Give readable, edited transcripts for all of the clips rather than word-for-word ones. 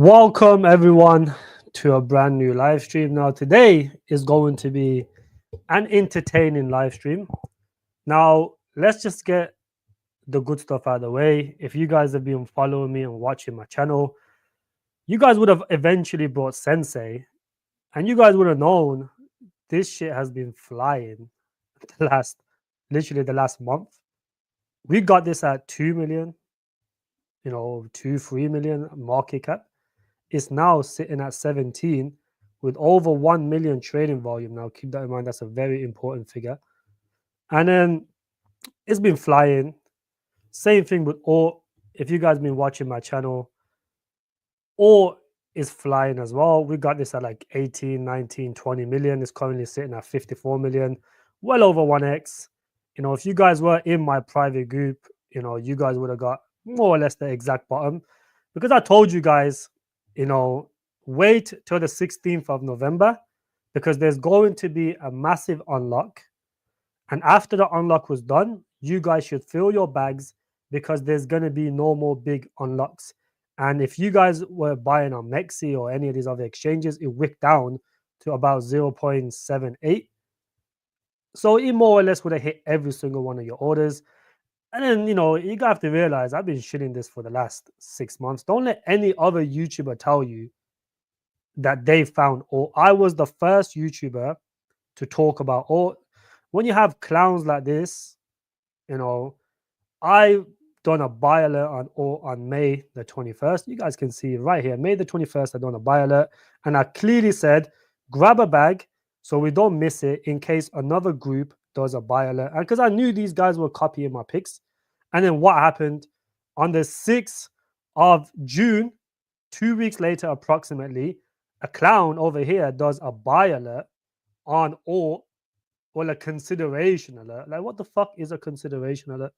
Welcome everyone to a brand new live stream. Now, today is going to be an entertaining live stream. Now, let's just get the good stuff out of the way. If you guys have been following me and watching my channel, you guys would have eventually brought Sensei, and you guys would have known this shit has been flying literally the last month. We got this at 2 million, 3 million market cap. Is now sitting at 17 with over 1 million trading volume. Now, keep that in mind, that's a very important figure. And then it's been flying. Same thing with all. If you guys been watching my channel, all is flying as well. We got this at like 18, 19, 20 million. It's currently sitting at 54 million, well over 1x. If you guys were in my private group, you guys would have got more or less the exact bottom, because I told you guys, wait till the 16th of November, because there's going to be a massive unlock. And after the unlock was done, you guys should fill your bags, because there's going to be no more big unlocks. And if you guys were buying on Mexi or any of these other exchanges, it wicked down to about 0.78. So it more or less would have hit every single one of your orders. And then, you have to realize I've been shitting this for the last 6 months. Don't let any other YouTuber tell you that they found, or I was the first YouTuber to talk about, or when you have clowns like this, I done a buy alert on May the 21st. You guys can see right here, May the 21st, I done a buy alert, and I clearly said, grab a bag so we don't miss it in case another group does a buy alert. And because I knew these guys were copying my picks. And then what happened on the 6th of June, 2 weeks later, approximately, a clown over here does a buy alert on all, or a consideration alert. Like, what the fuck is a consideration alert?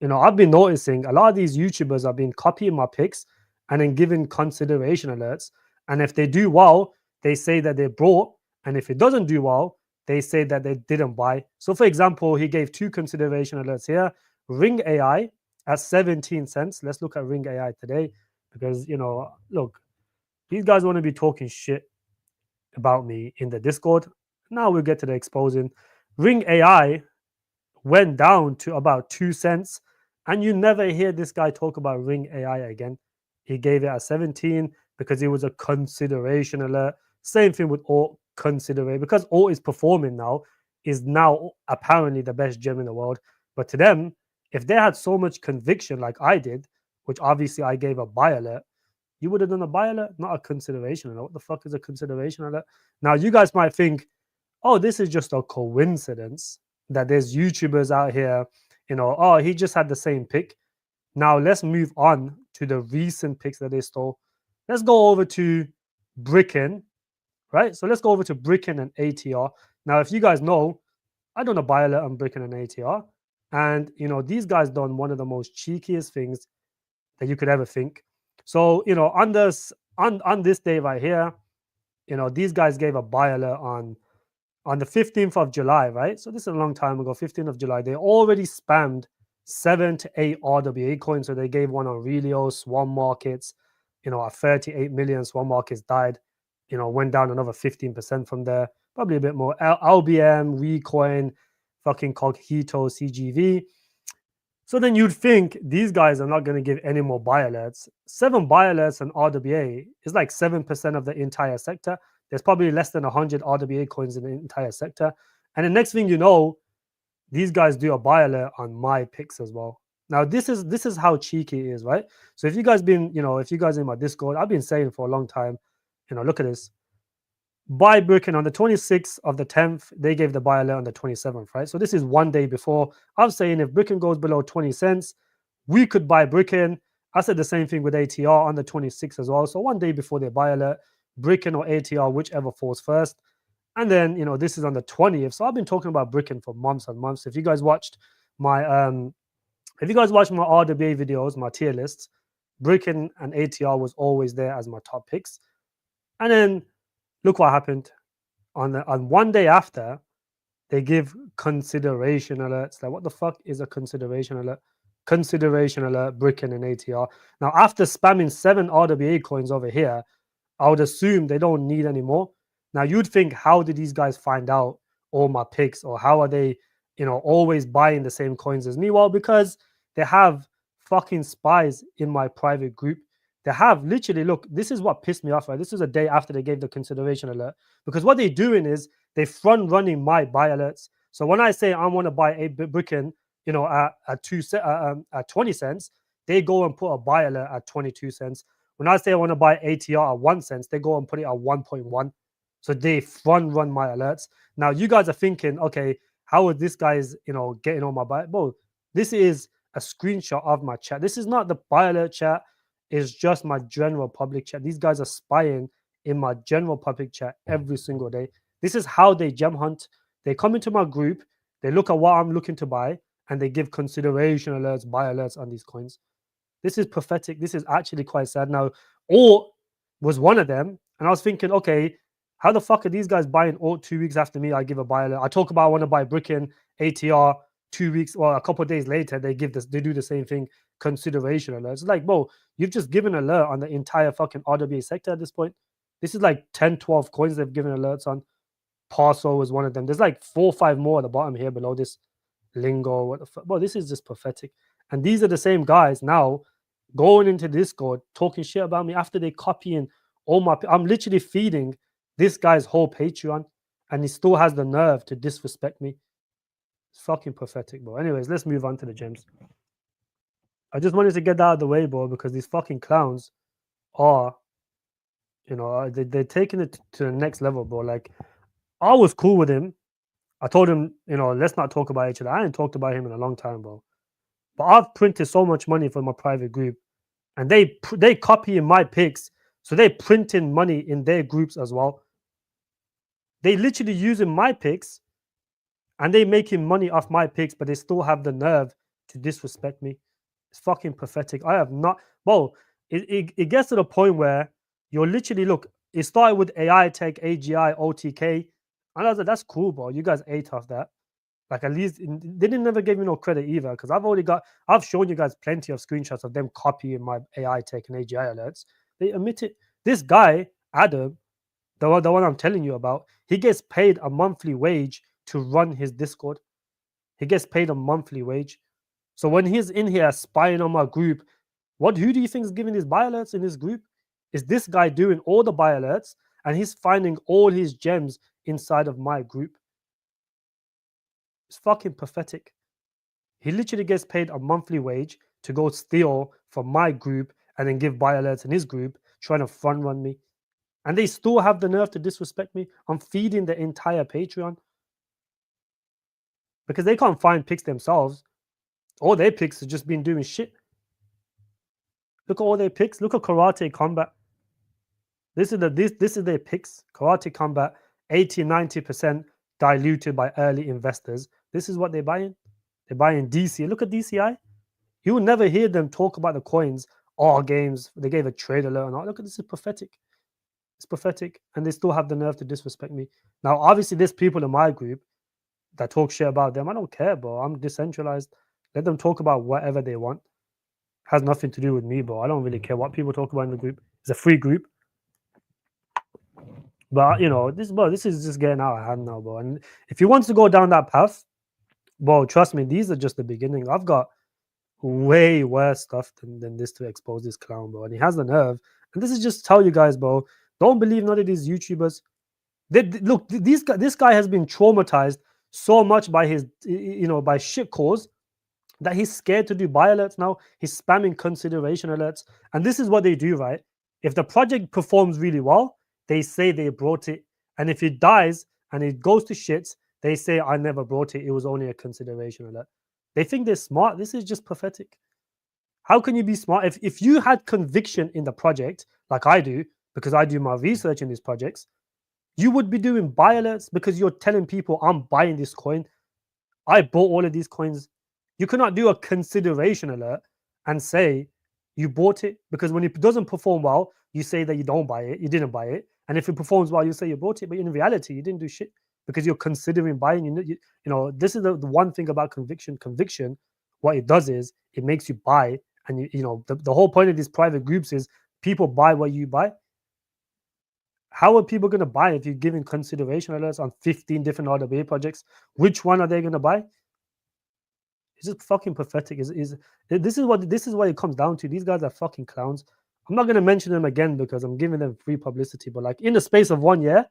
I've been noticing a lot of these YouTubers have been copying my picks and then giving consideration alerts. And if they do well, they say that they brought. And if it doesn't do well, they say that they didn't buy. So, for example, he gave 2 consideration alerts here. Ring AI at 17 cents. Let's look at Ring AI today, because, look, these guys want to be talking shit about me in the Discord. Now we'll get to the exposing. Ring AI went down to about 2 cents, and you never hear this guy talk about Ring AI again. He gave it at 17 because it was a consideration alert. Same thing with Alt consideration, because Alt is performing now, is now apparently the best gem in the world. But to them, if they had so much conviction like I did, which obviously I gave a buy alert, you would have done a buy alert, not a consideration alert. What the fuck is a consideration alert? Now, you guys might think, oh, this is just a coincidence that there's YouTubers out here, oh, he just had the same pick. Now, let's move on to the recent picks that they stole. Let's go over to Bricken, right? So let's go over to Bricken and ATR. Now, if you guys know, I done a buy alert on Bricken and ATR. And, these guys done one of the most cheekiest things that you could ever think. So, on this day right here, these guys gave a buy alert on the 15th of July, right? So this is a long time ago, 15th of July. They already spammed 7 to 8 RWA coins. So they gave one on Relio, Swan Markets, at 38 million. Swan Markets died, went down another 15% from there, probably a bit more. LBM, Recoin, fucking Cognito, CGV. So then you'd think these guys are not going to give any more buy alerts. 7 buy alerts on RWA is like 7% of the entire sector. There's probably less than 100 RWA coins in the entire sector. And the next thing you know, these guys do a buy alert on my picks as well. Now, this is how cheeky it is, right? So if you guys been, if you guys in my Discord, I've been saying for a long time, look at this. Buy Bricken on the 26th of the 10th, they gave the buy alert on the 27th, right? So this is one day before. I'm saying if Bricken goes below 20 cents, we could buy Bricken. I said the same thing with ATR on the 26th as well. So one day before their buy alert, Bricken or ATR, whichever falls first. And then, this is on the 20th. So I've been talking about Bricken for months and months. If you guys watched my RWA videos, my tier lists, Bricken and ATR was always there as my top picks. And then look what happened. On one day after, they give consideration alerts. Like, what the fuck is a consideration alert? consideration alert, Bricken, and ATR. Now, after spamming 7 RWA coins over here, I would assume they don't need any more. Now, you'd think, how did these guys find out all my picks, or how are they, always buying the same coins as me? Well, because they have fucking spies in my private group. They have literally, look, this is what pissed me off, right? This is a day after they gave the consideration alert, because what they're doing is they front running my buy alerts. So when I say I want to buy a Bricken, at 20 cents, they go and put a buy alert at 22 cents. When I say I want to buy ATR at 1 cent, they go and put it at 1.1. So they front run my alerts. Now you guys are thinking, okay, how are this guys, getting on my buy? Bro, this is a screenshot of my chat. This is not the buy alert chat. It's just my general public chat. These guys are spying in my general public chat every single day. This is how they gem hunt. They come into my group, they look at what I'm looking to buy, and they give consideration alerts, buy alerts on these coins. This is pathetic. This is actually quite sad. Now, Alt was one of them, and I was thinking, okay, how the fuck are these guys buying Alt 2 weeks after me? I give a buy alert. I talk about I want to buy Bricken, ATR 2 weeks, or a couple of days later, they do the same thing, consideration alerts. It's like, bro, you've just given an alert on the entire fucking RWA sector at this point. This is like 10, 12 coins they've given alerts on. Parcel was one of them. There's like 4 or 5 more at the bottom here below this. Lingo, what the fuck? Well, this is just pathetic. And these are the same guys now going into Discord talking shit about me after they copying all my. I'm literally feeding this guy's whole Patreon, and he still has the nerve to disrespect me. It's fucking pathetic, bro. Anyways, let's move on to the gems. I just wanted to get that out of the way, bro, because these fucking clowns are, they're taking it to the next level, bro. Like, I was cool with him. I told him, let's not talk about each other. I ain't talked about him in a long time, bro. But I've printed so much money for my private group, and they copying my picks, so they printing money in their groups as well. They literally using my picks, and they making money off my picks, but they still have the nerve to disrespect me. It's fucking pathetic. I have not. Well, it gets to the point where you're literally, look. It started with AI Tech, AGI, OTK, and I was like, that's cool, bro. You guys ate off that. Like, at least they didn't never give me no credit either, because I've shown you guys plenty of screenshots of them copying my AI Tech and AGI alerts. They admit it. This guy, Adam, the one I'm telling you about, he gets paid a monthly wage to run his Discord. He gets paid a monthly wage. So when he's in here spying on my group, who do you think is giving these buy alerts in his group? Is this guy doing all the buy alerts, and he's finding all his gems inside of my group? It's fucking pathetic. He literally gets paid a monthly wage to go steal from my group and then give buy alerts in his group, trying to front run me. And they still have the nerve to disrespect me. I'm feeding the entire Patreon because they can't find picks themselves. All their picks have just been doing shit. Look at all their picks. Look at Karate Combat. This is their picks. Karate Combat, 80-90% diluted by early investors. This is what they're buying. They're buying DCI. Look at DCI. You will never hear them talk about the coins or games. They gave a trade alert or not. Look at this. Is pathetic. It's pathetic. And they still have the nerve to disrespect me. Now, obviously, there's people in my group that talk shit about them. I don't care, bro. I'm decentralized. Let them talk about whatever they want. Has nothing to do with me, bro. I don't really care what people talk about in the group. It's a free group. But this is just getting out of hand now, bro. And if he wants to go down that path, bro, trust me, these are just the beginning. I've got way worse stuff than this to expose this clown, bro. And he has the nerve. And this is just to tell you guys, bro, don't believe none of these YouTubers. Look, this guy has been traumatized so much by his, by shit calls, that he's scared to do buy alerts now. He's spamming consideration alerts. And this is what they do, right? If the project performs really well, they say they brought it. And if it dies and it goes to shits, they say, I never brought it. It was only a consideration alert. They think they're smart. This is just pathetic. How can you be smart? If you had conviction in the project, like I do, because I do my research in these projects, you would be doing buy alerts because you're telling people, I'm buying this coin. I bought all of these coins. You cannot do a consideration alert and say you bought it, because when it doesn't perform well, you say that you don't buy it, you didn't buy it. And if it performs well, you say you bought it. But in reality, you didn't do shit because you're considering buying. This is the one thing about conviction. Conviction what it does is it makes you buy, and you know the whole point of these private groups is people buy what you buy. How are people going to buy if you're giving consideration alerts on 15 different RWA projects? Which one are they going to buy? It's just fucking pathetic. This is what it comes down to. These guys are fucking clowns. I'm not going to mention them again because I'm giving them free publicity. But like in the space of 1 year,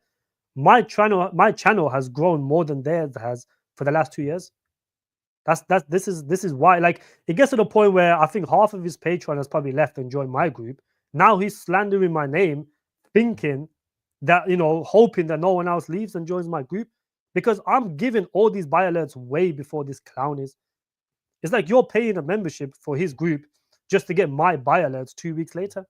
my channel has grown more than theirs has for the last 2 years. This is why, like, it gets to the point where I think half of his Patreon has probably left and joined my group. Now he's slandering my name, thinking that, you know, hoping that no one else leaves and joins my group, because I'm giving all these buy alerts way before this clown is. It's like you're paying a membership for his group just to get my buy alerts 2 weeks later.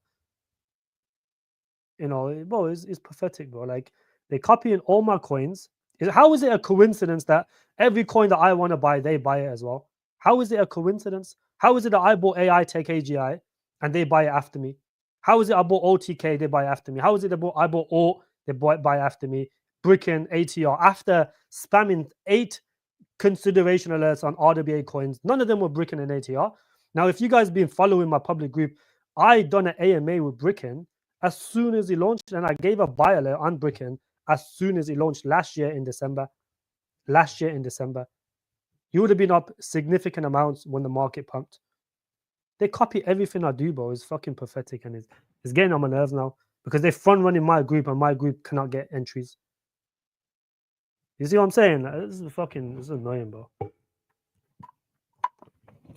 You know, bro, it's pathetic, bro. Like, they're copying all my coins. How is it a coincidence that every coin that I want to buy, they buy it as well? How is it a coincidence? How is it that I bought AI Tech AGI and they buy it after me? How is it I bought OTK, they buy after me? How is it I bought Alt, they buy after me? Bricken, ATR, after spamming 8 consideration alerts on RWA coins, none of them were Bricken and ATR. Now, if you guys been following my public group, I done an AMA with Bricken as soon as he launched, and I gave a buy alert on Bricken as soon as he launched last year in December. You would have been up significant amounts when the market pumped. They copy everything I do, bro. It's fucking pathetic, and it's getting on my nerves now because they're front running my group and my group cannot get entries. You see what I'm saying? This is annoying, bro.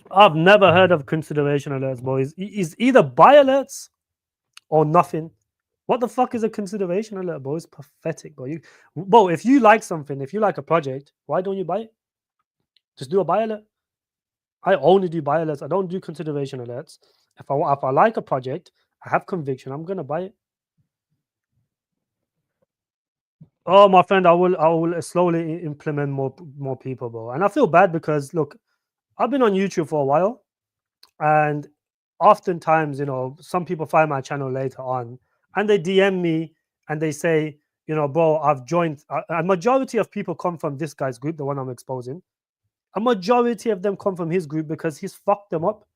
I've never heard of consideration alerts, bro. It's either buy alerts or nothing. What the fuck is a consideration alert, bro? It's pathetic, bro. Bro, if you like something, if you like a project, why don't you buy it? Just do a buy alert. I only do buy alerts. I don't do consideration alerts. If I like a project, I have conviction, I'm gonna buy it. Oh, my friend, I will slowly implement more people, bro. And I feel bad because look, I've been on YouTube for a while, and oftentimes, you know, some people find my channel later on and they DM me and they say, you know, bro, I've joined. A majority of people come from this guy's group, the one I'm exposing. A majority of them come from his group because he's fucked them up.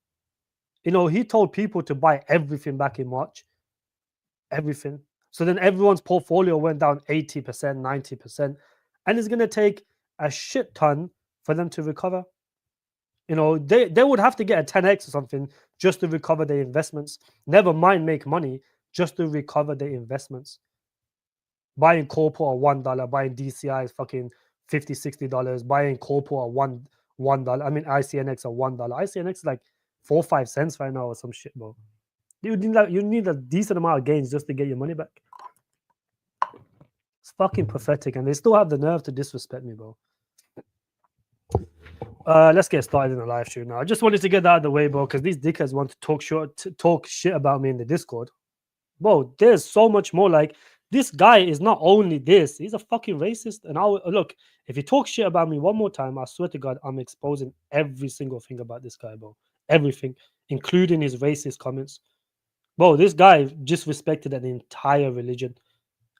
You know, he told people to buy everything back in March. Everything. So then everyone's portfolio went down 80%, 90%. And it's going to take a shit ton for them to recover. You know, they would have to get a 10x or something just to recover their investments. Never mind make money, just to recover their investments. Buying corporate at $1, buying DCI is fucking $50, $60, buying corporate at $1. I mean ICNX at $1. ICNX is like 4 or 5 cents right now or some shit, bro. You need a decent amount of gains just to get your money back. It's fucking pathetic, and they still have the nerve to disrespect me, bro. Let's get started in the live stream now. I just wanted to get that out of the way, bro, because these dickheads want to talk shit about me in the Discord. Bro, there's so much more. Like, this guy is not only this, he's a fucking racist. And look, if you talk shit about me one more time, I swear to God, I'm exposing every single thing about this guy, bro. Everything, including his racist comments. Bro, this guy disrespected an entire religion.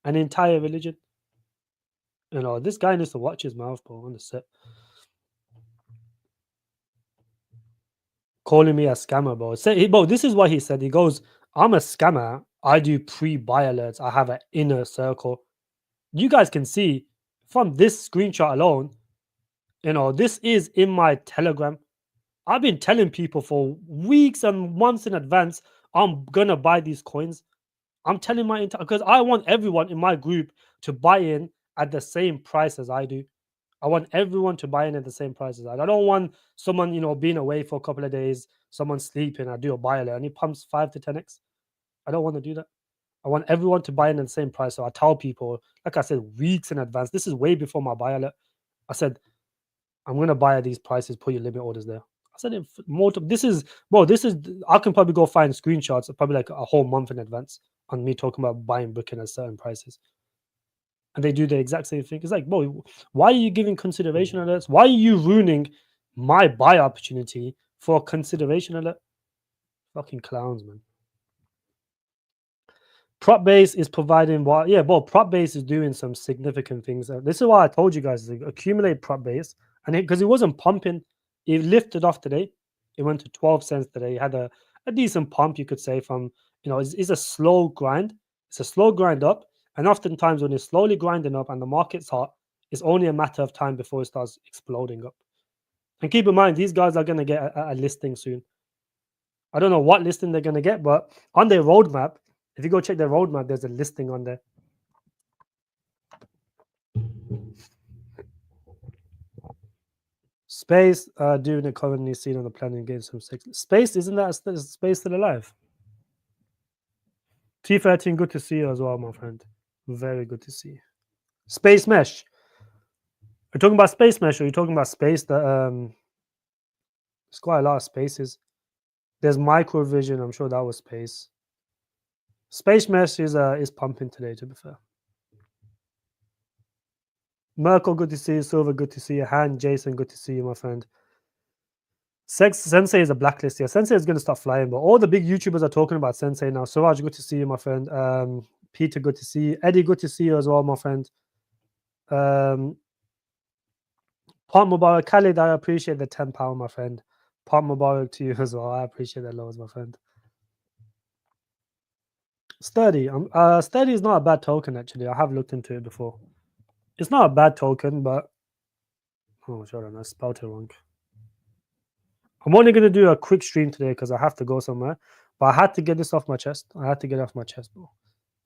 An entire religion. You know, this guy needs to watch his mouth, bro, on the set. Calling me a scammer, bro. Bro, this is what he said. He goes, I'm a scammer. I do pre-buy alerts. I have an inner circle. You guys can see from this screenshot alone, you know, this is in my Telegram. I've been telling people for weeks and months in advance, I'm going to buy these coins. I'm telling because I want everyone in my group to buy in at the same price as I do. I want everyone to buy in at the same price as I don't want someone, you know, being away for a couple of days, someone sleeping, I do a buy alert and he pumps 5 to 10x. I don't want to do that. I want everyone to buy in at the same price. So I tell people, like I said, weeks in advance. This is way before my buy alert. I said, I'm going to buy at these prices, put your limit orders there. I said, I can probably go find screenshots, probably like a whole month in advance on me talking about buying Bricken at certain prices. And they do the exact same thing. It's like, bro, why are you giving consideration alerts? Why are you ruining my buy opportunity for a consideration alert? Fucking clowns, man. Prop base is providing what? Yeah, bro, prop base is doing some significant things. This is why I told you guys to accumulate prop base, and because it wasn't pumping, It lifted off today. It went to 12 cents today. It had a decent pump, you could say, from, it's a slow grind. It's a slow grind up. And oftentimes when it's slowly grinding up and the market's hot, it's only a matter of time before it starts exploding up. And keep in mind, these guys are going to get a listing soon. I don't know what listing they're going to get, but on their roadmap, if you go check their roadmap, there's a listing on there. Space doing the currently seen on the planning games from six. Space, isn't that Space still alive? T13, good to see you as well, my friend. Very good to see you. Space Mesh. You're talking about Space Mesh, or you're talking about space that there's quite a lot of spaces. There's Microvision, I'm sure that was space. Space Mesh is pumping today, to be fair. Merkel, good to see you. Silver, good to see you. Han, Jason, good to see you, my friend. Sensei is a blacklist here. Sensei is going to start flying, but all the big YouTubers are talking about Sensei now. Suraj, good to see you, my friend. Peter, good to see you. Eddie, good to see you as well, my friend. Pop Mubarak, Khalid, I appreciate the £10, my friend. Pop Mubarak to you as well. I appreciate that loads, my friend. Sturdy. Sturdy is not a bad token, actually. I have looked into it before. It's not a bad token, but oh, hold on, I spelled it wrong. I'm only gonna do a quick stream today because I have to go somewhere. But I had to get this off my chest. I had to get it off my chest, bro.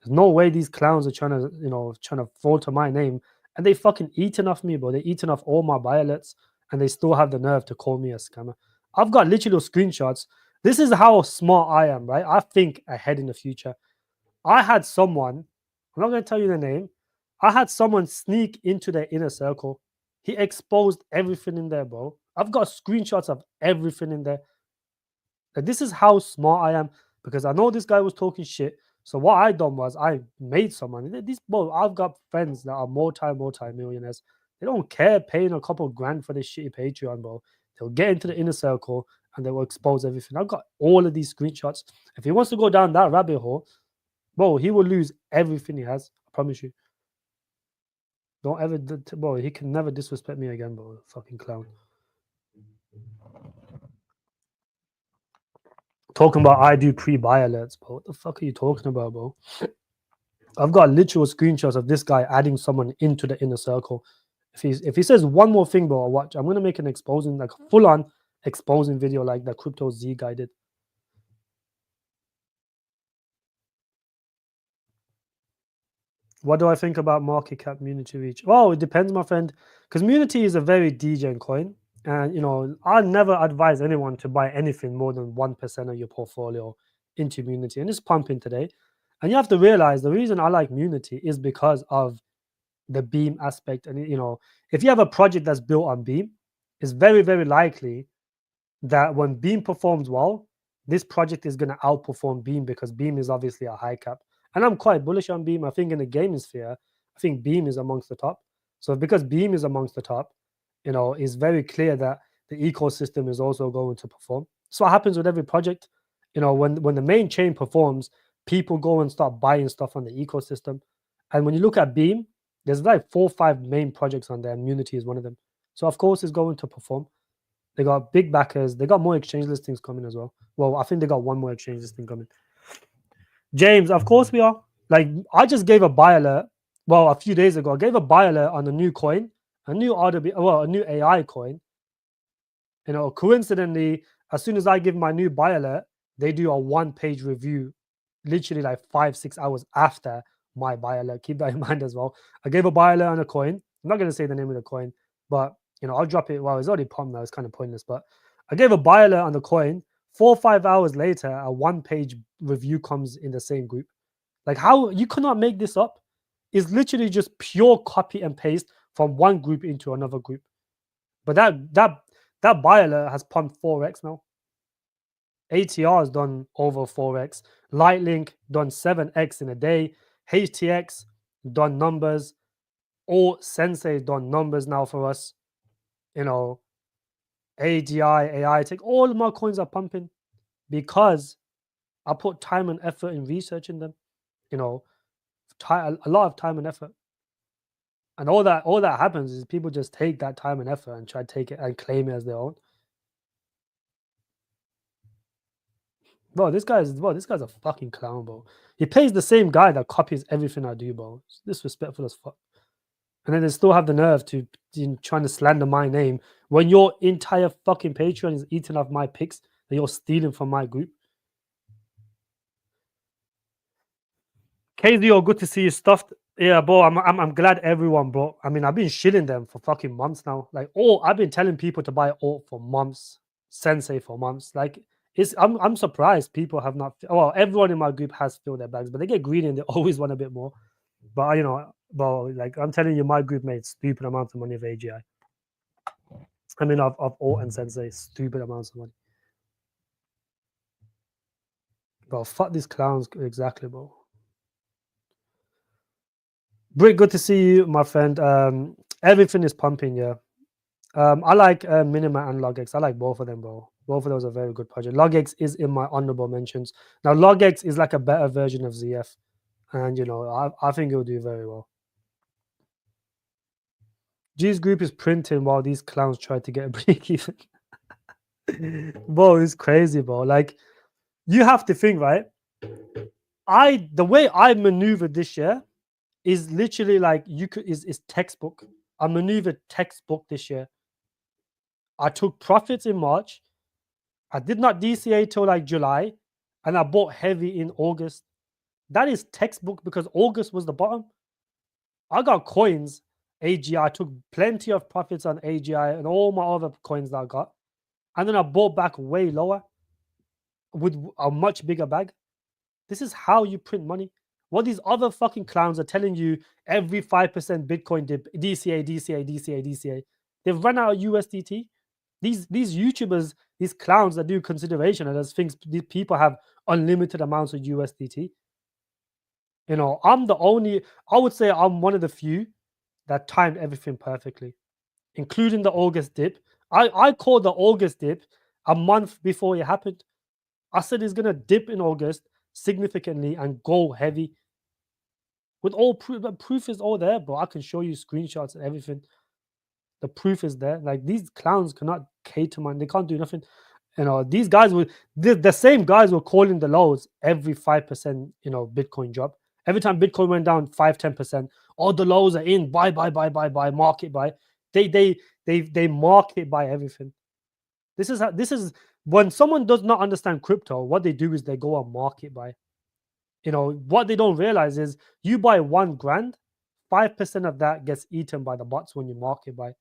There's no way these clowns are trying to falter my name, and they fucking eating off me, bro. They eating off all my buy alerts, and they still have the nerve to call me a scammer. I've got literally screenshots. This is how smart I am, right? I think ahead in the future. I had someone. I'm not gonna tell you the name. I had someone sneak into their inner circle. He exposed everything in there, bro. I've got screenshots of everything in there. Like, this is how smart I am because I know this guy was talking shit. So what I done was I made some money. Bro, I've got friends that are multi-millionaires. They don't care paying a couple of grand for this shitty Patreon, bro. They'll get into the inner circle and they will expose everything. I've got all of these screenshots. If he wants to go down that rabbit hole, bro, he will lose everything he has. I promise you. Don't ever, bro. He can never disrespect me again, bro. Fucking clown. Talking about I do pre-buy alerts, bro. What the fuck are you talking about, bro? I've got literal screenshots of this guy adding someone into the inner circle. If he says one more thing, bro, watch. I'm gonna make an exposing, like full-on exposing video, like the Crypto Z guy did. What do I think about market cap Munity reach? Well, it depends, my friend, because Munity is a very degen coin. And I never advise anyone to buy anything more than 1% of your portfolio into Munity. And it's pumping today. And you have to realize the reason I like Munity is because of the Beam aspect. And if you have a project that's built on Beam, it's very, very likely that when Beam performs well, this project is going to outperform Beam because Beam is obviously a high cap. And I'm quite bullish on Beam. I think in the gaming sphere, I think Beam is amongst the top. So because Beam is amongst the top, it's very clear that the ecosystem is also going to perform. So what happens with every project, when the main chain performs, people go and start buying stuff on the ecosystem. And when you look at Beam, there's like 4 or 5 main projects on there, and Unity is one of them. So of course it's going to perform. They got big backers. They got more exchange listings coming as well. Well, I think they got one more exchange listing coming. James, of course we are. Like, I just gave a buy alert. Well, a few days ago, I gave a buy alert on a new coin, a new AI coin. Coincidentally, as soon as I give my new buy alert, they do a 1-page review, literally like 5-6 hours after my buy alert. Keep that in mind as well. I gave a buy alert on a coin. I'm not going to say the name of the coin, but I'll drop it. Well, it's already pumped now. It's kind of pointless, but I gave a buy alert on the coin. 4 or 5 hours later, a 1-page review comes in the same group. Like, how you cannot make this up? It's literally just pure copy and paste from one group into another group. But that buy alert has pumped 4x now. ATR has done over 4x. Lightlink done 7x in a day. HTX done numbers. All Sensei done numbers now for us. AGI, AI Tech, all of my coins are pumping because I put time and effort in researching them. A lot of time and effort. And all that happens is people just take that time and effort and try to take it and claim it as their own. This guy's a fucking clown, bro. He pays the same guy that copies everything I do, bro. It's disrespectful as fuck. And then they still have the nerve to trying to slander my name when your entire fucking Patreon is eating off my picks that you're stealing from my group. KZO, good to see you stuffed. Yeah, bro. I'm glad everyone, bro. I mean, I've been shilling them for fucking months now. Like, I've been telling people to buy alt for months, Sensei for months. Like, I'm surprised people have not. Well, everyone in my group has filled their bags, but they get greedy and they always want a bit more. But like I'm telling you, my group made stupid amounts of money of AGI. I mean, of alt and Sensei, stupid amounts of money. Bro, fuck these clowns, exactly, bro. Brick, good to see you, my friend. Everything is pumping, yeah. I like Minima and Logix. I like both of them, bro. Both of those are very good projects. Logix is in my honorable mentions. Now, Logix is like a better version of ZF, and I think it'll do very well. G's group is printing while these clowns try to get a break even. Bro, it's crazy, bro. Like, you have to think, right? The way I maneuvered this year is literally like is textbook. I maneuvered textbook this year. I took profits in March. I did not DCA till like July, and I bought heavy in August. That is textbook because August was the bottom. I got coins, AGI. I took plenty of profits on AGI and all my other coins that I got. And then I bought back way lower with a much bigger bag. This is how you print money. What these other fucking clowns are telling you every 5% Bitcoin dip, DCA, DCA, DCA, DCA. They've run out of USDT. These YouTubers, these clowns that do consideration and as things these people have unlimited amounts of USDT. I would say I'm one of the few that timed everything perfectly, including the August dip. I called the August dip a month before it happened. I said it's gonna dip in August significantly and go heavy. With all proof, the proof is all there, bro. I can show you screenshots and everything. The proof is there. Like these clowns cannot cater, man. They can't do nothing. These guys will the same guys were calling the lows every 5%, Bitcoin drop. Every time Bitcoin went down 5-10%, all the lows are in, buy, market buy. They market buy everything. This is when someone does not understand crypto, what they do is they go on market buy. What they don't realize is you buy 1 grand, 5% of that gets eaten by the bots when you market buy.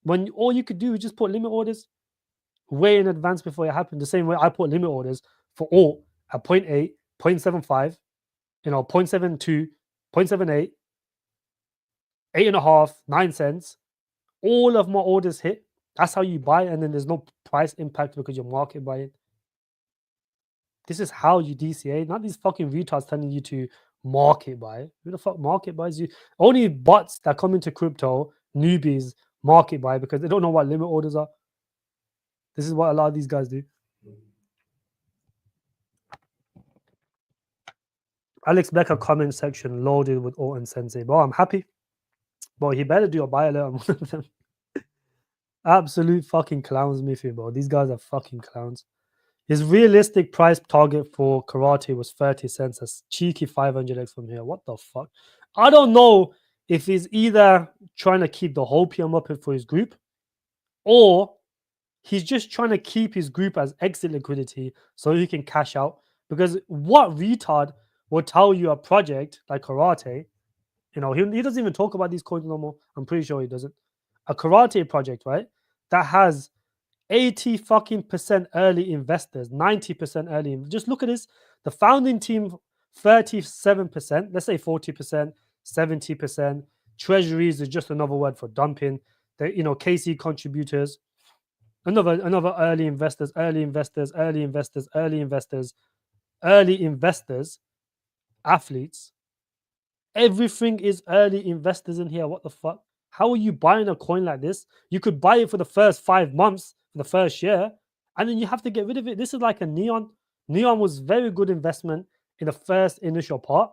When all you could do is just put limit orders way in advance before it happened. The same way I put limit orders for alt at 0.8, 0.75, 0.72, 0.78, 8.5, 9 cents. All of my orders hit. That's how you buy, and then there's no price impact because you're market buying. This is how you DCA, not these fucking retards telling you to market buy. Who the fuck market buys you? Only bots that come into crypto, newbies, market buy because they don't know what limit orders are. This is what a lot of these guys do. Alex Becker comment section loaded with alt and Sensei. Bro, I'm happy. Bro, he better do a buy alert on one of them. Absolute fucking clowns, Miffy, bro. These guys are fucking clowns. His realistic price target for karate was 30 cents. That's cheeky 500x from here. What the fuck? I don't know if he's either trying to keep the whole PM up for his group or he's just trying to keep his group as exit liquidity so he can cash out. Because what retard will tell you a project like karate, he doesn't even talk about these coins no more. I'm pretty sure he doesn't. A karate project, right? That has 80 fucking percent early investors, 90% early. Just look at this. The founding team, 37%, let's say 40%, 70%. Treasuries is just another word for dumping. The KC contributors, another early investors, athletes. Everything is early investors in here. What the fuck? How are you buying a coin like this? You could buy it for the first 5 months, for the first year, and then you have to get rid of it. This is like a Neon. Neon was very good investment in the first initial part.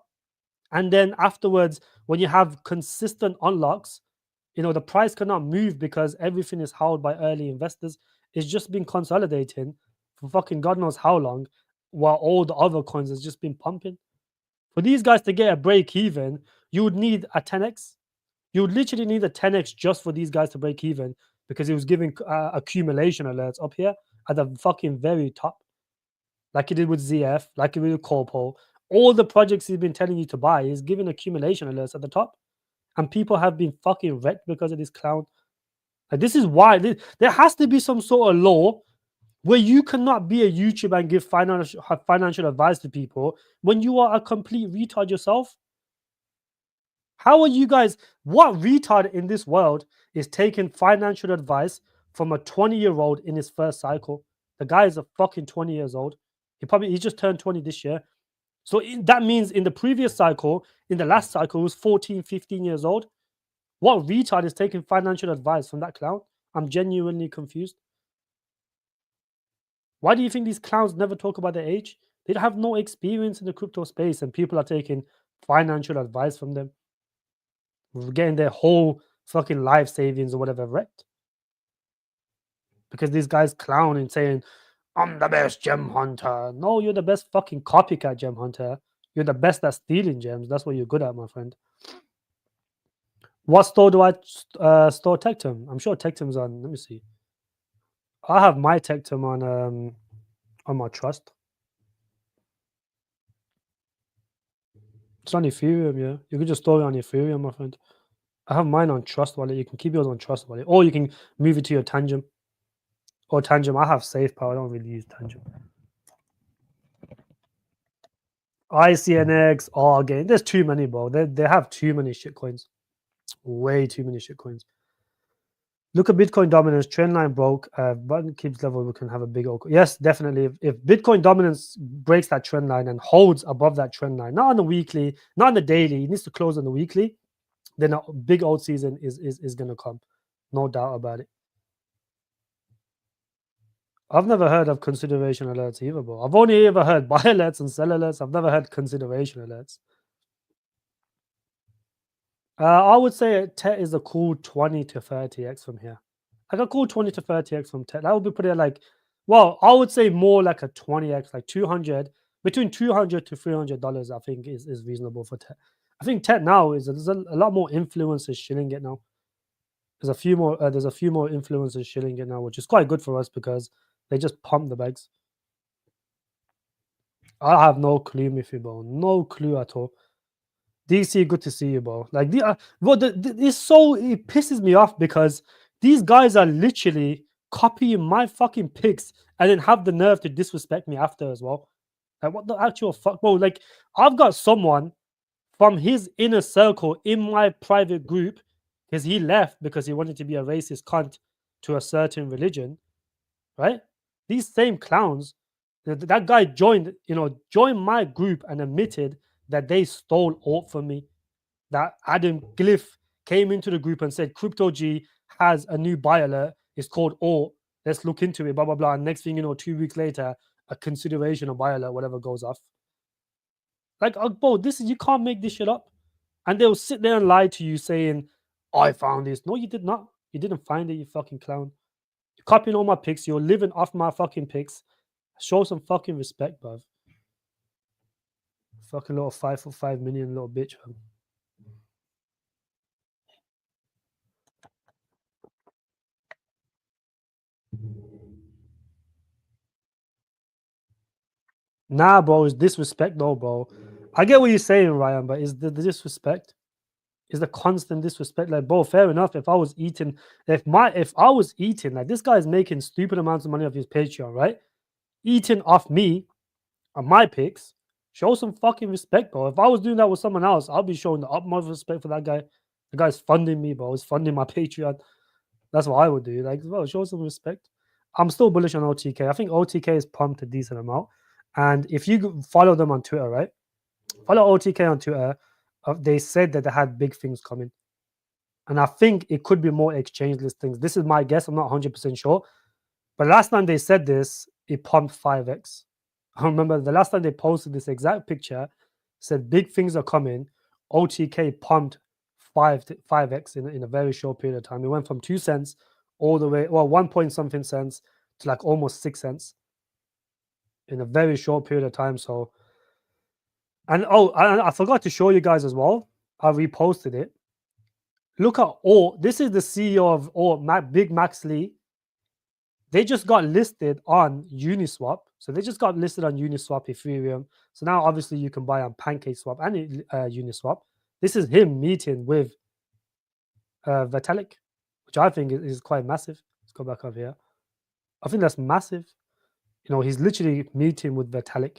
And then afterwards, when you have consistent unlocks, the price cannot move because everything is held by early investors. It's just been consolidating for fucking God knows how long. while all the other coins has just been pumping. For these guys to get a break even, you would need a 10x. You would literally need a 10x just for these guys to break even, because it was giving accumulation alerts up here at the fucking very top, like it did with ZF, like it did with Corpo. All the projects he's been telling you to buy is giving accumulation alerts at the top, and people have been fucking wrecked because of this clown. Like, this is why there has to be some sort of law where you cannot be a YouTuber and give financial advice to people when you are a complete retard yourself. How are you guys? What retard in this world is taking financial advice from a 20-year-old in his first cycle? The guy is a fucking 20 years old. He just turned 20 this year. So that means in the previous cycle, in the last cycle, he was 14, 15 years old. What retard is taking financial advice from that clown? I'm genuinely confused. Why do you think these clowns never talk about their age? They have no experience in the crypto space, and people are taking financial advice from them, getting their whole fucking life savings or whatever wrecked. Because these guys clowning saying, I'm the best gem hunter. No, you're the best fucking copycat gem hunter. You're the best at stealing gems. That's what you're good at, my friend. What store do I store Tectum? I'm sure Tectum's on. Let me see. I have my Tectum on my trust. It's on Ethereum, yeah. You can just store it on Ethereum, my friend. I have mine on Trust Wallet. You can keep yours on Trust Wallet, or you can move it to your Tangent. Or Tangent. I have SafePower. I don't really use Tangent. ICNX, Argain. There's too many, bro. They have too many shitcoins. Way too many shitcoins. Look at Bitcoin dominance. Trendline broke. Button keeps level. We can have a big. Yes, definitely. If Bitcoin dominance breaks that trend line and holds above that trend line, not on the weekly, not on the daily, it needs to close on the weekly, then a big old season is going to come. No doubt about it. I've never heard of consideration alerts either, bro. I've only ever heard buy alerts and sell alerts. I've never heard consideration alerts. I would say TET is a cool 20 to 30x from here. Like a cool 20 to 30x from TET. That would be pretty like, well, I would say more like a 20x, like 200, between $200 to $300, I think is reasonable for TET. I think TET now there's a lot more influencers shilling it now. There's a few more influencers shilling it now, which is quite good for us because they just pump the bags. I have no clue, Miffy, bro. No clue at all. DC, good to see you, bro. Like it pisses me off because these guys are literally copying my fucking pics and then have the nerve to disrespect me after as well. Like, what the actual fuck, bro? Like, I've got someone from his inner circle in my private group because he left because he wanted to be a racist cunt to a certain religion, right? These same clowns, that guy joined my group and admitted that they stole alt from me. That Adam Glyph came into the group and said, Crypto G has a new buy alert. It's called alt. Let's look into it, blah, blah, blah. And next thing you know, 2 weeks later, a consideration of buy alert, whatever goes off. Like, bro, you can't make this shit up. And they'll sit there and lie to you saying, I found this. No, you did not. You didn't find it, you fucking clown. You're copying all my pics. You're living off my fucking pics. Show some fucking respect, bruv. Fucking little 5'5" million little bitch, man. Nah, bro, it's disrespect, though, bro. I get what you're saying, Ryan, but is the disrespect? Is the constant disrespect? Like, bro, fair enough. If I was eating, like this guy's making stupid amounts of money off his Patreon, right? Eating off me on my picks. Show some fucking respect, bro. If I was doing that with someone else, I'll be showing the utmost respect for that guy. The guy's funding me, bro. He's funding my Patreon. That's what I would do. Like, well, show some respect. I'm still bullish on OTK. I think OTK is pumped a decent amount. And if you follow them on Twitter, right? Follow OTK on Twitter. They said that they had big things coming. And I think it could be more exchange listings. This is my guess. I'm not 100% sure. But last time they said this, it pumped 5x. I remember the last time they posted this exact picture, said big things are coming. OTK pumped 5x in a very short period of time. It went from 2 cents all the way, well, 1 point something cents to like almost 6 cents. in a very short period of time. So, and oh, I forgot to show you guys as well. I reposted it. Look at all. This is the CEO of all, Big Max Lee. They just got listed on Uniswap. So they just got listed on Uniswap Ethereum. So now obviously you can buy on PancakeSwap and Uniswap. This is him meeting with Vitalik, which I think is quite massive. Let's go back up here. I think that's massive. You know, he's literally meeting with Vitalik.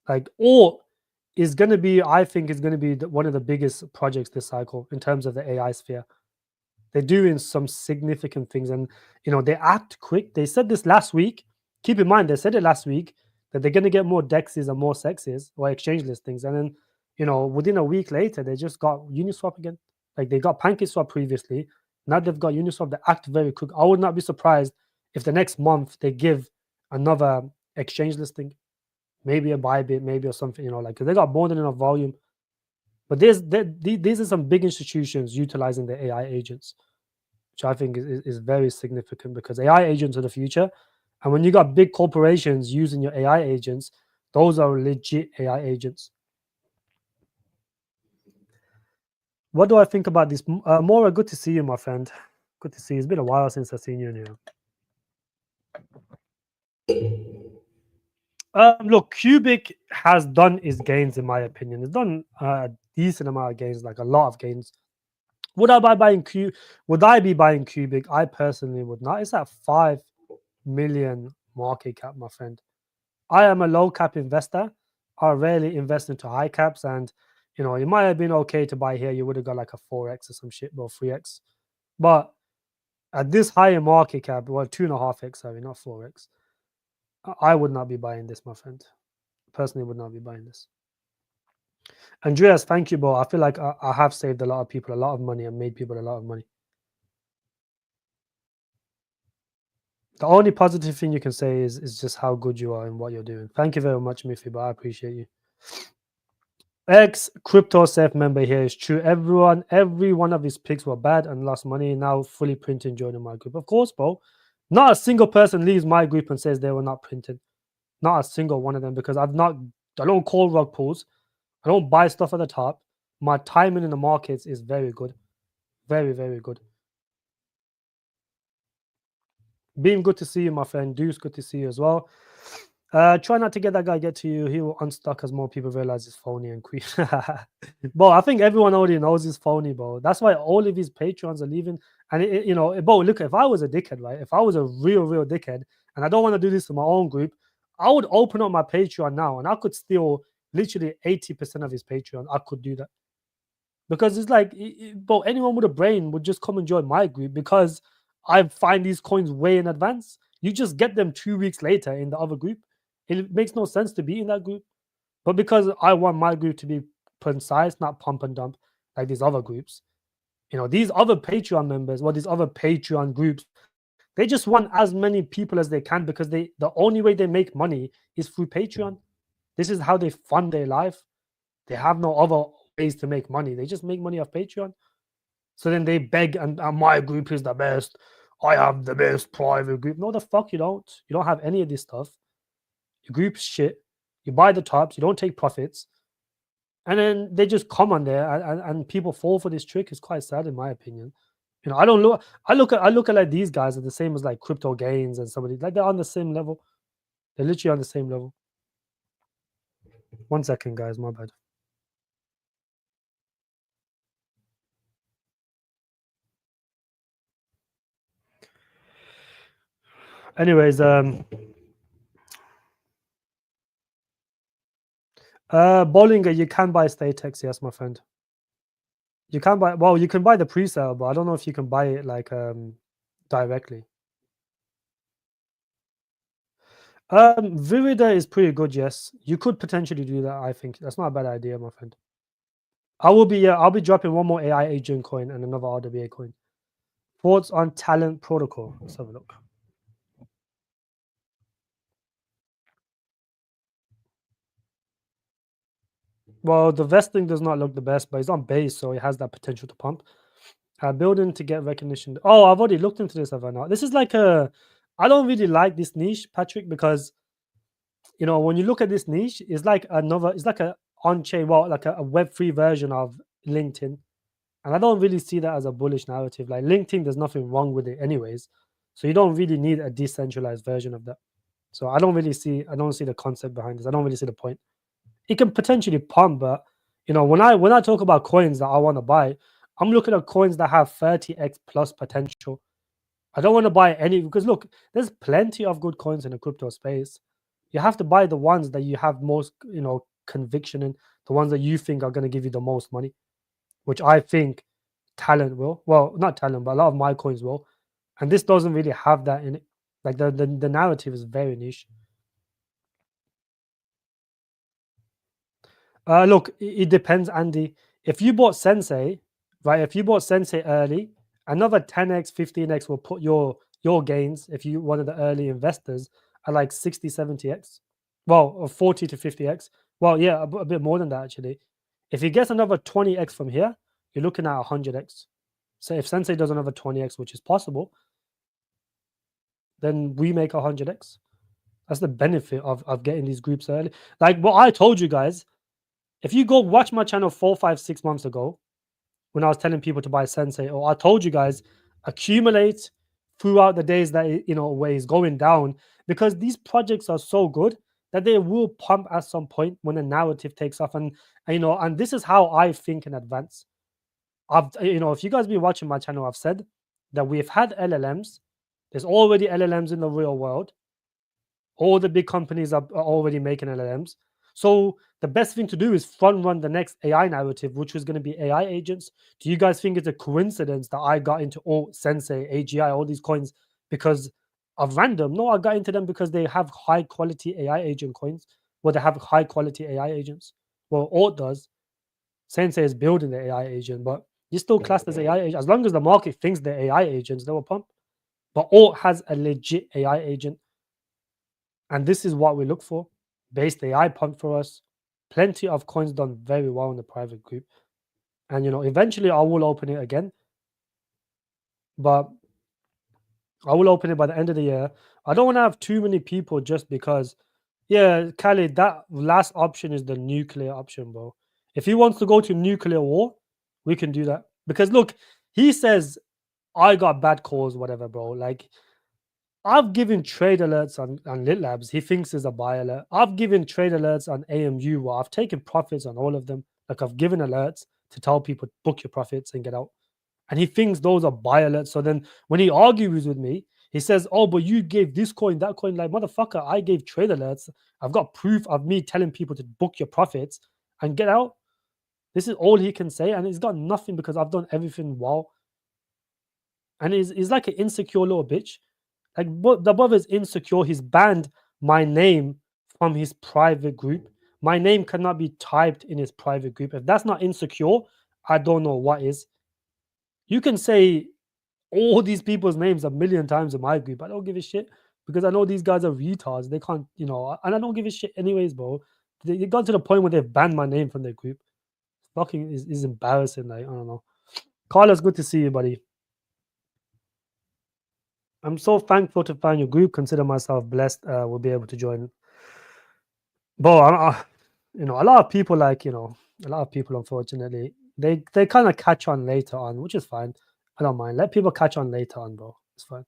Like, or is going to be, I think, is going to be one of the biggest projects this cycle in terms of the AI sphere. They're doing some significant things, and you know they act quick. They said this last week. Keep in mind, they said it last week that they're going to get more dexes and more sexes or exchange listings, and then you know within a week later they just got Uniswap again. Like they got PancakeSwap previously. Now they've got Uniswap. They act very quick. I would not be surprised if the next month they give another exchange listing, maybe a Bybit, maybe or something. You know, like because they got more than enough volume. But these are some big institutions utilizing the AI agents, which I think is very significant because AI agents are the future. And when you got big corporations using your AI agents, those are legit AI agents. What do I think about this? Maura, good to see you, my friend. Good to see you. It's been a while since I've seen you in here. Look, Cubic has done its gains, in my opinion. It's done a decent amount of gains, like a lot of gains. Would I be buying Cubic? I personally would not. It's at 5 million market cap, my friend. I am a low cap investor. I rarely invest into high caps, and you know, it might have been okay to buy here. You would have got like a 4x or some shit, or 3x. But at this higher market cap, well, 2.5x, sorry, not 4x. I would not be buying this, my friend. Personally, would not be buying this. Andreas, thank you, bro. I feel like I have saved a lot of people a lot of money and made people a lot of money. The only positive thing you can say is just how good you are in what you're doing. Thank you very much, Miffy, but I appreciate you. Ex crypto safe member here is true. Every one of his picks were bad and lost money. Now fully printing joining my group. Of course, bro. Not a single person leaves my group and says they were not printed. Not a single one of them, because I don't call rug pulls. I don't buy stuff at the top. My timing in the markets is very good. Very, very good. Being good to see you, my friend. Deuce, good to see you as well. Try not to get that guy get to you. He will unstuck as more people realize it's phony and creep. Bro, I think everyone already knows it's phony, bro. That's why all of these patrons are leaving. And you know, bro, look, if I was a dickhead, right? If I was a real dickhead, and I don't want to do this to my own group, I would open up my Patreon now, and I could steal literally 80% of his Patreon. I could do that because it's like, bro, anyone with a brain would just come and join my group because I find these coins way in advance. You just get them 2 weeks later in the other group. It makes no sense to be in that group. But because I want my group to be concise, not pump and dump like these other groups, you know, these other Patreon members, these other Patreon groups, they just want as many people as they can because the only way they make money is through Patreon. This is how they fund their life. They have no other ways to make money. They just make money off Patreon. So then they beg, and my group is the best. I have the best private group. No, the fuck you don't. You don't have any of this stuff. Your group's shit. You buy the tops. You don't take profits, and then they just come on there, and people fall for this trick. It's quite sad, in my opinion. You know, I don't look. I look at like these guys are the same as like Crypto Gains and somebody like they're on the same level. They're literally on the same level. 1 second, guys. My bad. Anyways, Bollinger, you can buy Statex, yes, my friend. You can buy, well, you can buy the pre-sale, but I don't know if you can buy it like directly. Virida is pretty good, yes. You could potentially do that, I think. That's not a bad idea, my friend. I'll be dropping one more AI agent coin and another RWA coin. Thoughts on Talent Protocol? Let's have a look. Well, the vesting does not look the best, but it's on base, so it has that potential to pump. Building to get recognition. Oh, I've already looked into this, have I not? This is like I don't really like this niche, Patrick, because when you look at this niche, it's like it's like a on-chain, well, like a Web3 version of LinkedIn. And I don't really see that as a bullish narrative. Like LinkedIn, there's nothing wrong with it anyways. So you don't really need a decentralized version of that. So I don't see the concept behind this. I don't really see the point. It can potentially pump, but when I talk about coins that I want to buy, I'm looking at coins that have 30x plus potential. I don't want to buy any because look, there's plenty of good coins in the crypto space. You have to buy the ones that you have most, conviction in, the ones that you think are going to give you the most money, which I think talent will. Well, not talent, but a lot of my coins will. And this doesn't really have that in it. Like the narrative is very niche. Look, it depends, Andy. If you bought Sensei, right? If you bought Sensei early, another 10x, 15x will put your gains if you one of the early investors at like 60, 70x. Well, or 40 to 50x. Well, yeah, a bit more than that actually. If he gets another 20x from here, you're looking at 100x. So if Sensei does another 20x, which is possible, then we make 100x. That's the benefit of getting these groups early. Like what I told you guys, if you go watch my channel 4, 5, 6 months ago, when I was telling people to buy Sensei, or I told you guys, accumulate throughout the days that where it's going down, because these projects are so good that they will pump at some point when the narrative takes off. And this is how I think in advance. If you guys been watching my channel, I've said that we've had LLMs. There's already LLMs in the real world. All the big companies are already making LLMs. So the best thing to do is front run the next AI narrative, which was going to be AI agents. Do you guys think it's a coincidence that I got into all Sensei, AGI, all these coins because of random? No, I got into them because they have high quality AI agent coins, where they have high quality AI agents. Well, Alt does. Sensei is building the AI agent, but you still classed as AI agent. As long as the market thinks they're AI agents, they will pump. But Alt has a legit AI agent. And this is what we look for. Based AI pump for us. Plenty of coins done very well in the private group. And eventually I will open it again. But I will open it by the end of the year. I don't want to have too many people just because, yeah, Khalid, that last option is the nuclear option, bro. If he wants to go to nuclear war, we can do that. Because look, he says, I got bad calls, whatever, bro. Like, I've given trade alerts on Lit Labs. He thinks is a buy alert. I've given trade alerts on AMU where I've taken profits on all of them. Like I've given alerts to tell people book your profits and get out. And he thinks those are buy alerts. So then when he argues with me, he says, "Oh, but you gave this coin, that coin." Like motherfucker, I gave trade alerts. I've got proof of me telling people to book your profits and get out. This is all he can say, and he's got nothing because I've done everything well. And he's like an insecure little bitch. Like the brother's insecure. He's banned my name from his private group. My name cannot be typed in his private group. If that's not insecure, I don't know what is. You can say all these people's names a million times in my group. I don't give a shit because I know these guys are retards. They can't, and I don't give a shit anyways, bro. They got to the point where they've banned my name from their group. Fucking is embarrassing. Like, I don't know. Carlos, good to see you, buddy. I'm so thankful to find your group. Consider myself blessed. Will be able to join. But a lot of people a lot of people, unfortunately, they kind of catch on later on, which is fine. I don't mind. Let people catch on later on, bro. It's fine.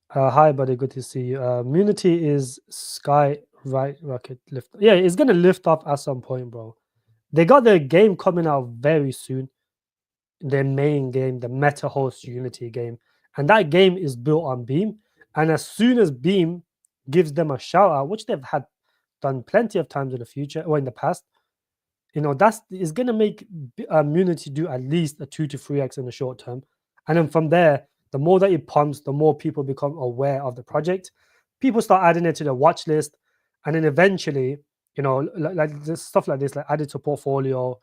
Hi, buddy. Good to see you. Munity is sky right rocket lift. Yeah, it's gonna lift off at some point, bro. They got their game coming out very soon. Their main game, the Meta Host Unity game, and that game is built on Beam. And as soon as Beam gives them a shout out, which they've had done plenty of times in the future or in the past, that's is going to make Unity do at least a 2 to 3x in the short term. And then from there, the more that it pumps, the more people become aware of the project. People start adding it to the watch list, and then eventually, like this stuff like this, like added to portfolio.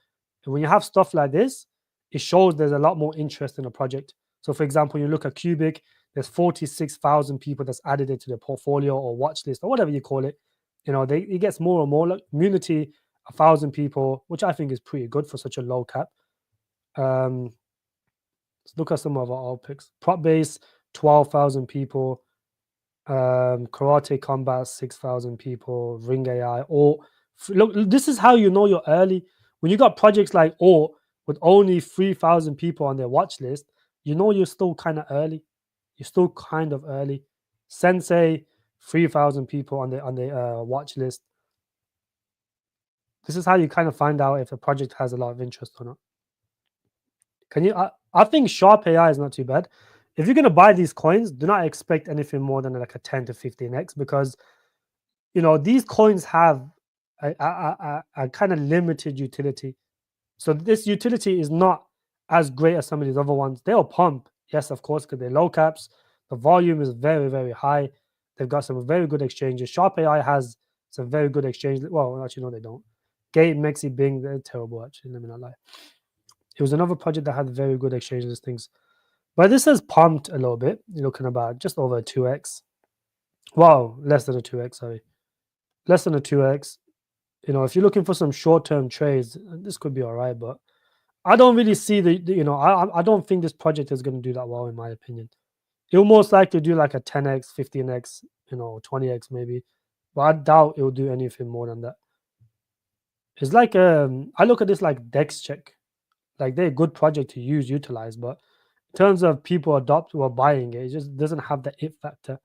And when you have stuff like this, it shows there's a lot more interest in the project. So, for example, you look at Cubic, there's 46,000 people that's added it to the portfolio or watch list or whatever you call it. It gets more and more. Like Unity, 1,000 people, which I think is pretty good for such a low cap. Let's look at some of our old picks. Prop base 12,000 people. Karate Combat, 6,000 people. Ring AI. Or look, this is how you know you're early. When you got projects like Or with only 3,000 people on their watch list, you know you're still kind of early. You're still kind of early. Sensei, 3,000 people on the watch list. This is how you kind of find out if a project has a lot of interest or not. Can you? I think Sharp AI is not too bad. If you're gonna buy these coins, do not expect anything more than like a 10 to 15x, because these coins have a kind of limited utility. So this utility is not as great as some of these other ones. They'll pump, yes, of course, because they're low caps. The volume is very, very high. They've got some very good exchanges. Sharp AI has some very good exchanges. Well, actually, no, they don't. Gate, Mexi, Bing, they're terrible, actually. Let me not lie. It was another project that had very good exchanges things. But this has pumped a little bit. You're looking about just over a 2x. Wow, less than a 2x, sorry. Less than a 2x. If you're looking for some short-term trades, this could be all right, but I don't really see I don't think this project is going to do that well, in my opinion. It'll most likely do like a 10x, 15x, 20x maybe, but I doubt it will do anything more than that. It's like I look at this like Dex check, like they're a good project to utilize, but in terms of people adopt or buying it, it just doesn't have the it factor.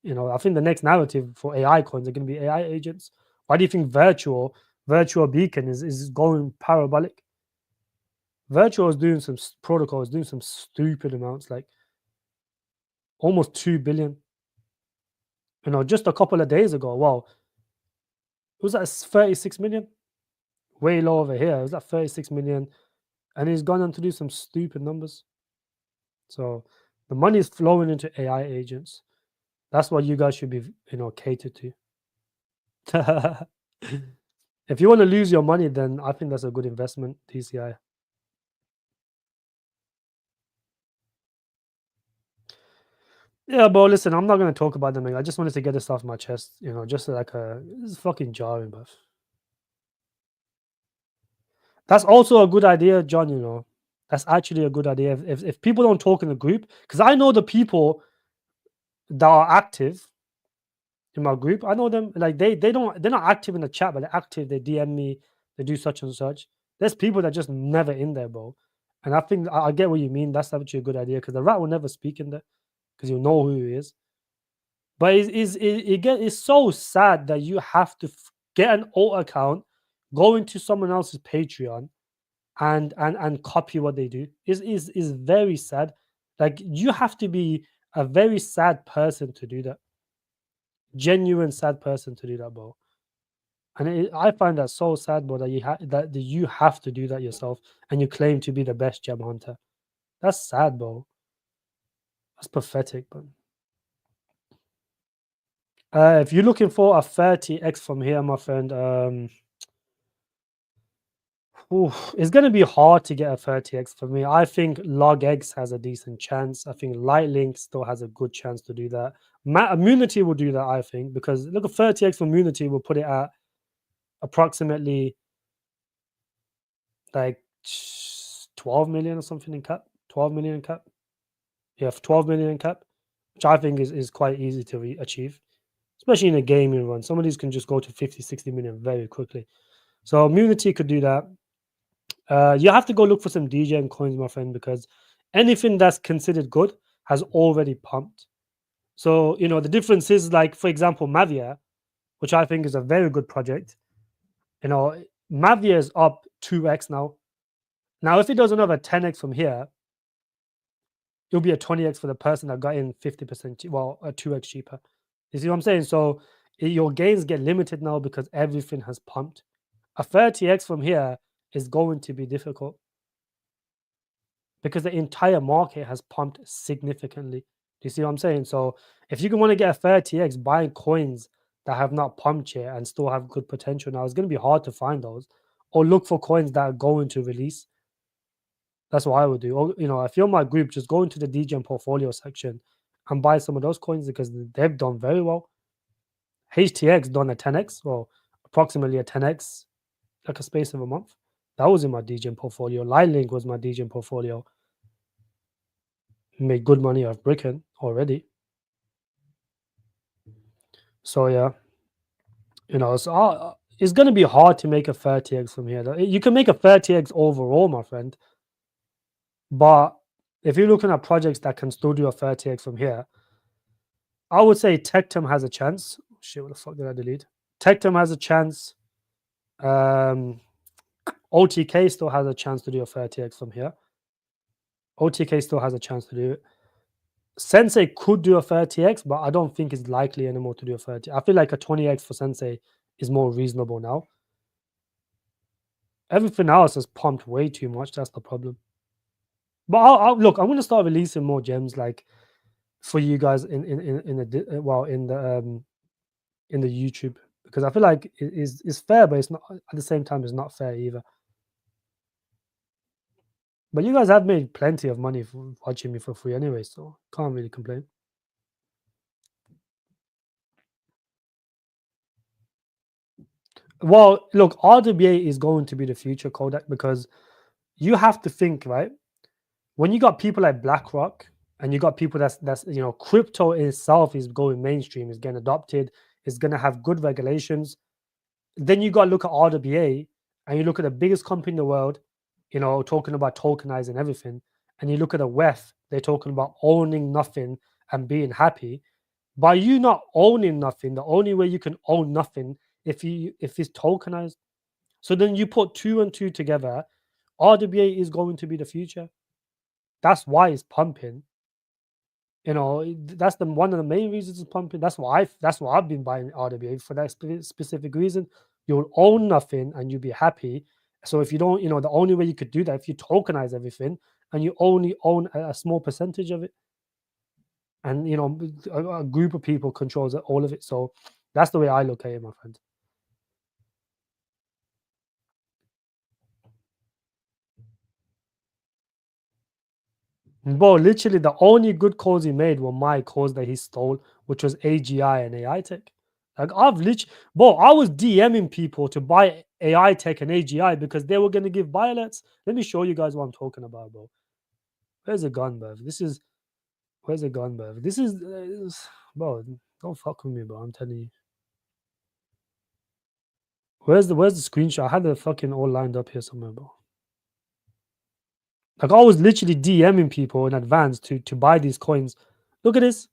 I think the next narrative for AI coins are going to be AI agents. Why do you think virtual beacon is going parabolic? Virtual is doing some protocol is doing some stupid amounts, like almost 2 billion. Just a couple of days ago, well, it was at 36 million, way low over here. It was at 36 million, and he's gone on to do some stupid numbers. So the money is flowing into AI agents. That's what you guys should be, catered to. If you want to lose your money, then I think that's a good investment, TCI. Yeah, but listen, I'm not gonna talk about them. I just wanted to get this off my chest, just like it's fucking jarring, but that's also a good idea, John. That's actually a good idea. If people don't talk in the group, because I know the people that are active in my group, I know them. Like they're not active in the chat, but they're active. They DM me. They do such and such. There's people that just never in there, bro. And I think I get what you mean. That's actually a good idea, because the rat will never speak in there because you know who he is. But it's so sad that you have to get an alt account, go into someone else's Patreon, and copy what they do. Is very sad. Like, you have to be a very sad person to do that. Genuine sad person to do that, bro. And I find that so sad, bro, that you have to do that yourself, and you claim to be the best gem hunter. That's sad, bro. That's pathetic, bro. If you're looking for a 30x from here, my friend, it's going to be hard to get a 30x for me. I think logX has a decent chance. I think Lightlink still has a good chance to do that. Immunity will do that, I think, because look at 30x for Immunity. Will put it at approximately like 12 million or something in cap. 12 million in cap. Yeah, 12 million in cap, which I think is quite easy to achieve, especially in a gaming run. Some of these can just go to 50, 60 million very quickly. So Immunity could do that. You have to go look for some DJing coins, my friend, because anything that's considered good has already pumped. So, the difference is, like, for example, Mavia, which I think is a very good project. Mavia is up 2x now. Now, if it does another 10x from here, it'll be a 20x for the person that got in 50%, well, a 2x cheaper. You see what I'm saying? So your gains get limited now because everything has pumped. A 30x from here is going to be difficult because the entire market has pumped significantly. Do you see what I'm saying? So if you want to get a 30x buying coins that have not pumped yet and still have good potential now, it's going to be hard to find those, or look for coins that are going to release. That's what I would do. Or, if you're my group, just go into the DGen portfolio section and buy some of those coins because they've done very well. HTX done a 10x, or approximately a 10x, like a space of a month. That was in my DGen portfolio. Lightlink was my DGen portfolio. made good money off Bricken already. So yeah, so it's gonna be hard to make a 30x from here. You can make a 30x overall, my friend, but if you're looking at projects that can still do a 30x from here, I would say Tectum has a chance. Shit, what the fuck did I delete? Tectum has a chance. Um, OTK still has a chance to do a 30x from here. OTK still has a chance to do it. Sensei could do a 30x, but I don't think it's likely anymore to do a 30. I feel like a 20x for Sensei is more reasonable now. Everything else has pumped way too much. That's the problem. But I'll look. I'm going to start releasing more gems like for you guys in the YouTube, because I feel like it's fair, but it's not at the same time. It's not fair either. But you guys have made plenty of money for watching me for free anyway, so can't really complain. Well, look, RWA is going to be the future Kodak, because you have to think, right? When you got people like BlackRock and you got people that's crypto itself is going mainstream, is getting adopted, is going to have good regulations. Then you got to look at RWA and you look at the biggest company in the world, talking about tokenizing everything, and you look at the WEF, they're talking about owning nothing and being happy. By you not owning nothing, the only way you can own nothing if it's tokenized. So then you put two and two together, RWA is going to be the future. That's why it's pumping. That's the one of the main reasons it's pumping. That's why I've been buying RWA for that specific reason. You'll own nothing and you'll be happy. So if you don't, the only way you could do that if you tokenize everything and you only own a small percentage of it, and a group of people controls all of it. So that's the way I look at it, my friend. Bro, literally the only good calls he made were my calls that he stole, which was AGI and AI tech. Like I was DMing people to buy AI tech and AGI because they were gonna give buy alerts. Let me show you guys what I'm talking about, bro. Where's the gun, bro? Where's the gun, bro? Bro. Don't fuck with me, bro. I'm telling you. Where's the screenshot? I had it fucking all lined up here somewhere, bro. Like I was literally DMing people in advance to buy these coins. Look at this.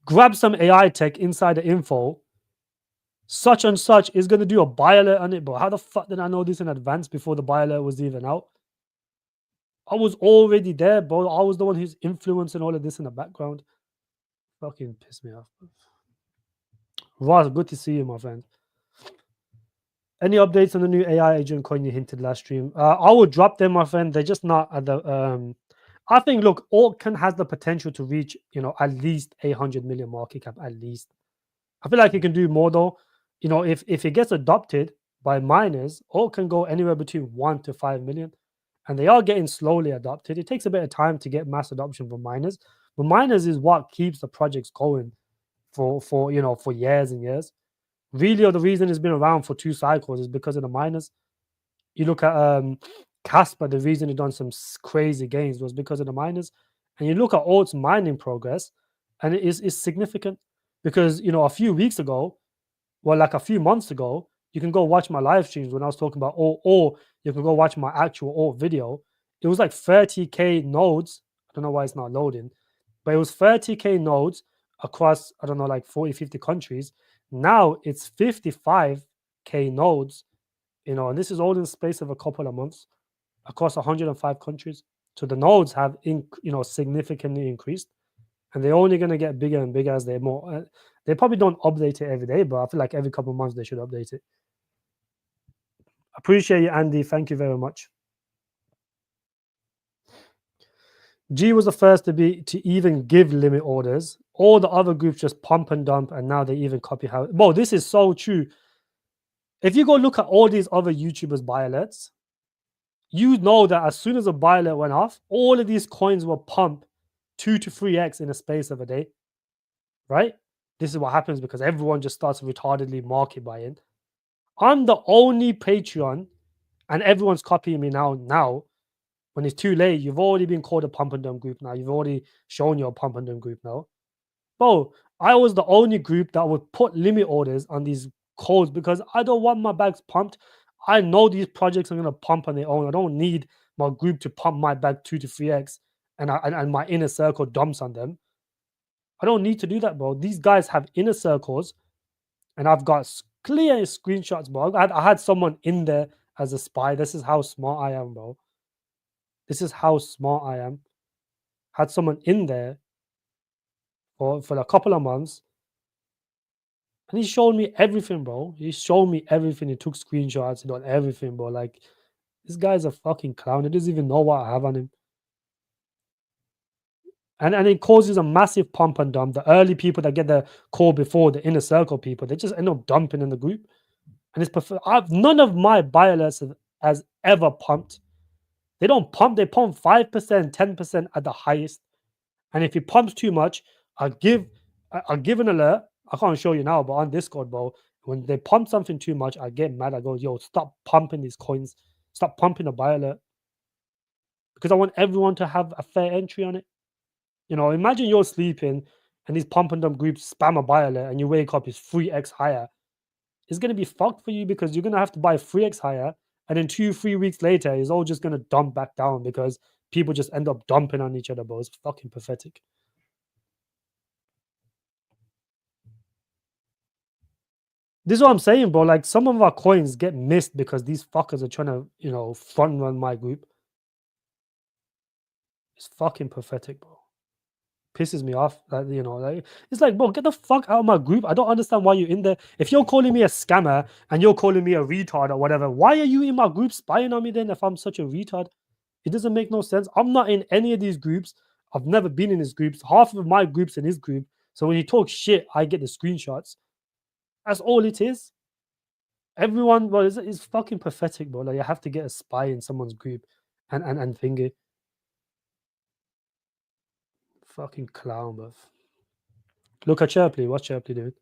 Grab some AI tech inside the info. Such and such is gonna do a buy alert on it, but how the fuck did I know this in advance before the buy alert was even out? I was already there, bro. I was the one who's influencing all of this in the background. Fucking piss me off. Ross, good to see you, my friend. Any updates on the new AI agent coin you hinted last stream? I will drop them, my friend. They're just not at the. I think look, Altcoin has the potential to reach, at least 800 million market cap, at least. I feel like it can do more though. If it gets adopted by miners, Alt can go anywhere between 1 to 5 million, and they are getting slowly adopted. It takes a bit of time to get mass adoption from miners, but miners is what keeps the projects going for years and years. Really, the reason it's been around for 2 cycles is because of the miners. You look at Casper, the reason it done some crazy gains was because of the miners, and you look at Alt's mining progress, and it's significant because a few weeks ago, well, like a few months ago, you can go watch my live streams when I was talking about Alt, or you can go watch my actual Alt video. It was like 30K nodes. I don't know why it's not loading, but it was 30K nodes across, I don't know, like 40, 50 countries. Now it's 55K nodes, and this is all in the space of a couple of months across 105 countries. So the nodes have, significantly increased, and they're only going to get bigger and bigger as they're more. They probably don't update it every day, but I feel like every couple of months they should update it. Appreciate you, Andy. Thank you very much. G was the first to even give limit orders. All the other groups just pump and dump, and now they even copy how. Well, this is so true. If you go look at all these other YouTubers' buy alerts, you know that as soon as a buy alert went off, all of these coins will pump 2 to 3x in a space of a day, right? This is what happens because everyone just starts retardedly market buying. I'm the only Patreon, and everyone's copying me now When it's too late, you've already been called a pump and dump group now. You've already shown your pump and dump group now. Bro, I was the only group that would put limit orders on these codes because I don't want my bags pumped. I know these projects are gonna pump on their own. I don't need my group to pump my bag 2 to 3x and my inner circle dumps on them. I don't need to do that, bro. These guys have inner circles, and I've got clear screenshots, bro. I had someone in there as a spy. This is how smart I am, bro. This is how smart I am. Had someone in there for a couple of months, and he showed me everything, bro. He showed me everything. He took screenshots. He done everything, bro. Like, this guy's a fucking clown. He doesn't even know what I have on him. And it causes a massive pump and dump. The early people that get the call before the inner circle people, they just end up dumping in the group. And none of my buy alerts has ever pumped. They don't pump. They pump 5%, 10% at the highest. And if it pumps too much, I'll give an alert. I can't show you now, but on Discord, bro, when they pump something too much, I get mad. I go, yo, stop pumping these coins. Stop pumping a buy alert. Because I want everyone to have a fair entry on it. You know, imagine you're sleeping and these pump and dump groups spam a buy alert and you wake up, it's 3x higher. It's going to be fucked for you because you're going to have to buy 3x higher. And then 2-3 weeks later, it's all just going to dump back down because people just end up dumping on each other, bro. It's fucking pathetic. This is what I'm saying, bro. Like, some of our coins get missed because these fuckers are trying to, front run my group. It's fucking pathetic, bro. Pisses me off. Like, it's like, bro, get the fuck out of my group. I don't understand why you're in there. If you're calling me a scammer and you're calling me a retard or whatever, why are you in my group spying on me then if I'm such a retard? It doesn't make no sense. I'm not in any of these groups. I've never been in his groups. Half of my group's in his group. So when he talks shit, I get the screenshots. That's all it is. Everyone, well, it's fucking pathetic, bro. Like, you have to get a spy in someone's group and finger. Fucking clown, bro. Look at Chirpley. What's Chirpley doing?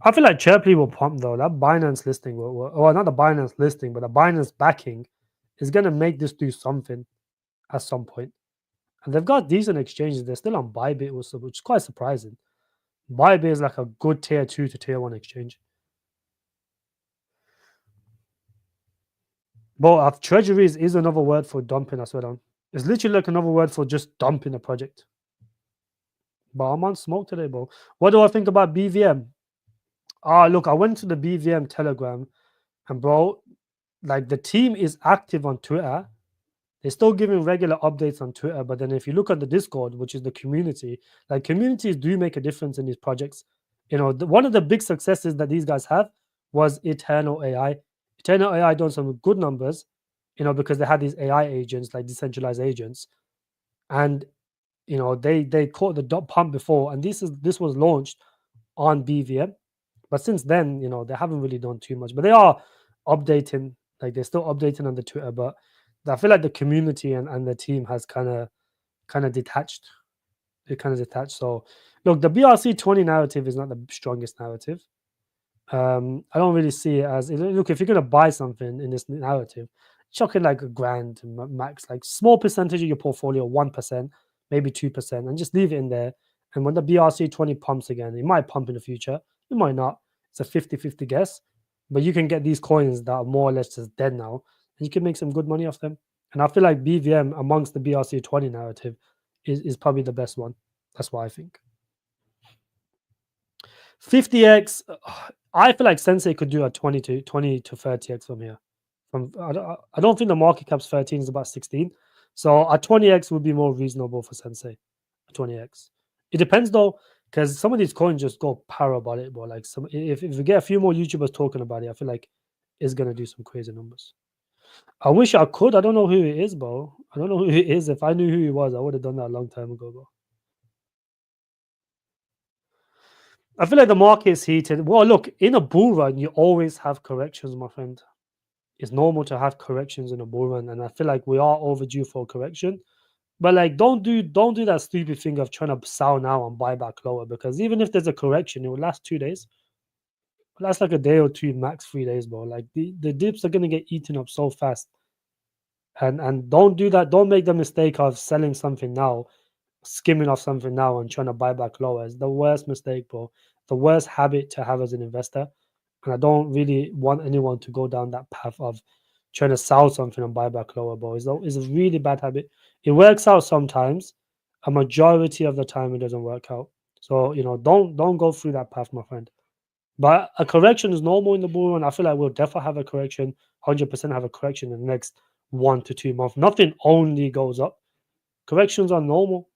I feel like Chirpley will pump though. That Binance listing well, not the Binance listing, but the Binance backing is gonna make this do something at some point. And they've got decent exchanges. They're still on Bybit also, which is quite surprising. Bybit is like a good tier 2 to tier 1 exchange. But treasuries is another word for dumping, I swear down. It's literally like another word for just dumping a project. But I'm on smoke today, bro. What do I think about BVM? Look, I went to the BVM Telegram, and bro, like, the team is active on Twitter. They're still giving regular updates on Twitter, but then if you look at the Discord, which is the community, like, communities do make a difference in these projects. One of the big successes that these guys have was Eternal AI. Eternal AI done some good numbers, because they had these AI agents, like decentralized agents, and they caught the dot pump before, and this was launched on BVM. But since then, they haven't really done too much. But they are updating, like, they're still updating on the Twitter. But I feel like the community and the team has kind of detached. It kind of detached. So look, the BRC20 narrative is not the strongest narrative. I don't really see it as, look, if you're gonna buy something in this narrative, chuck in like a grand max, like small percentage of your portfolio, 1%, maybe 2%, and just leave it in there. And when the BRC20 pumps again, it might pump in the future, it might not. It's a 50-50 guess, but you can get these coins that are more or less just dead now, and you can make some good money off them. And I feel like BVM amongst the BRC20 narrative is probably the best one. That's what I think. 50x, I feel like Sensei could do a 20 to 30x from here. I don't think the market cap's 13, is about 16. So a 20x would be more reasonable for Sensei. A 20x. It depends though, because some of these coins just go para about it, but like, if we get a few more YouTubers talking about it, I feel like it's gonna do some crazy numbers. I wish I could. I don't know who he is, bro. I don't know who he is. If I knew who he was, I would have done that a long time ago, bro. I feel like the market is heated. Well, look, in a bull run, you always have corrections, my friend. It's normal to have corrections in a bull run, and I feel like we are overdue for a correction. But like, don't do that stupid thing of trying to sell now and buy back lower, because even if there's a correction, it will last 2 days. It last like a day or two, max 3 days, bro. Like, the dips are gonna get eaten up so fast, And don't do that. Don't make the mistake of selling something now, skimming off something now, and trying to buy back lower. It's the worst mistake, bro. The worst habit to have as an investor. And I don't really want anyone to go down that path of trying to sell something and buy back lower, bro. It's a really bad habit. It works out sometimes. A majority of the time, it doesn't work out. So don't go through that path, my friend. But a correction is normal in the bull run. I feel like we'll definitely have a correction, 100% have a correction in the next 1 to 2 months. Nothing only goes up. Corrections are normal.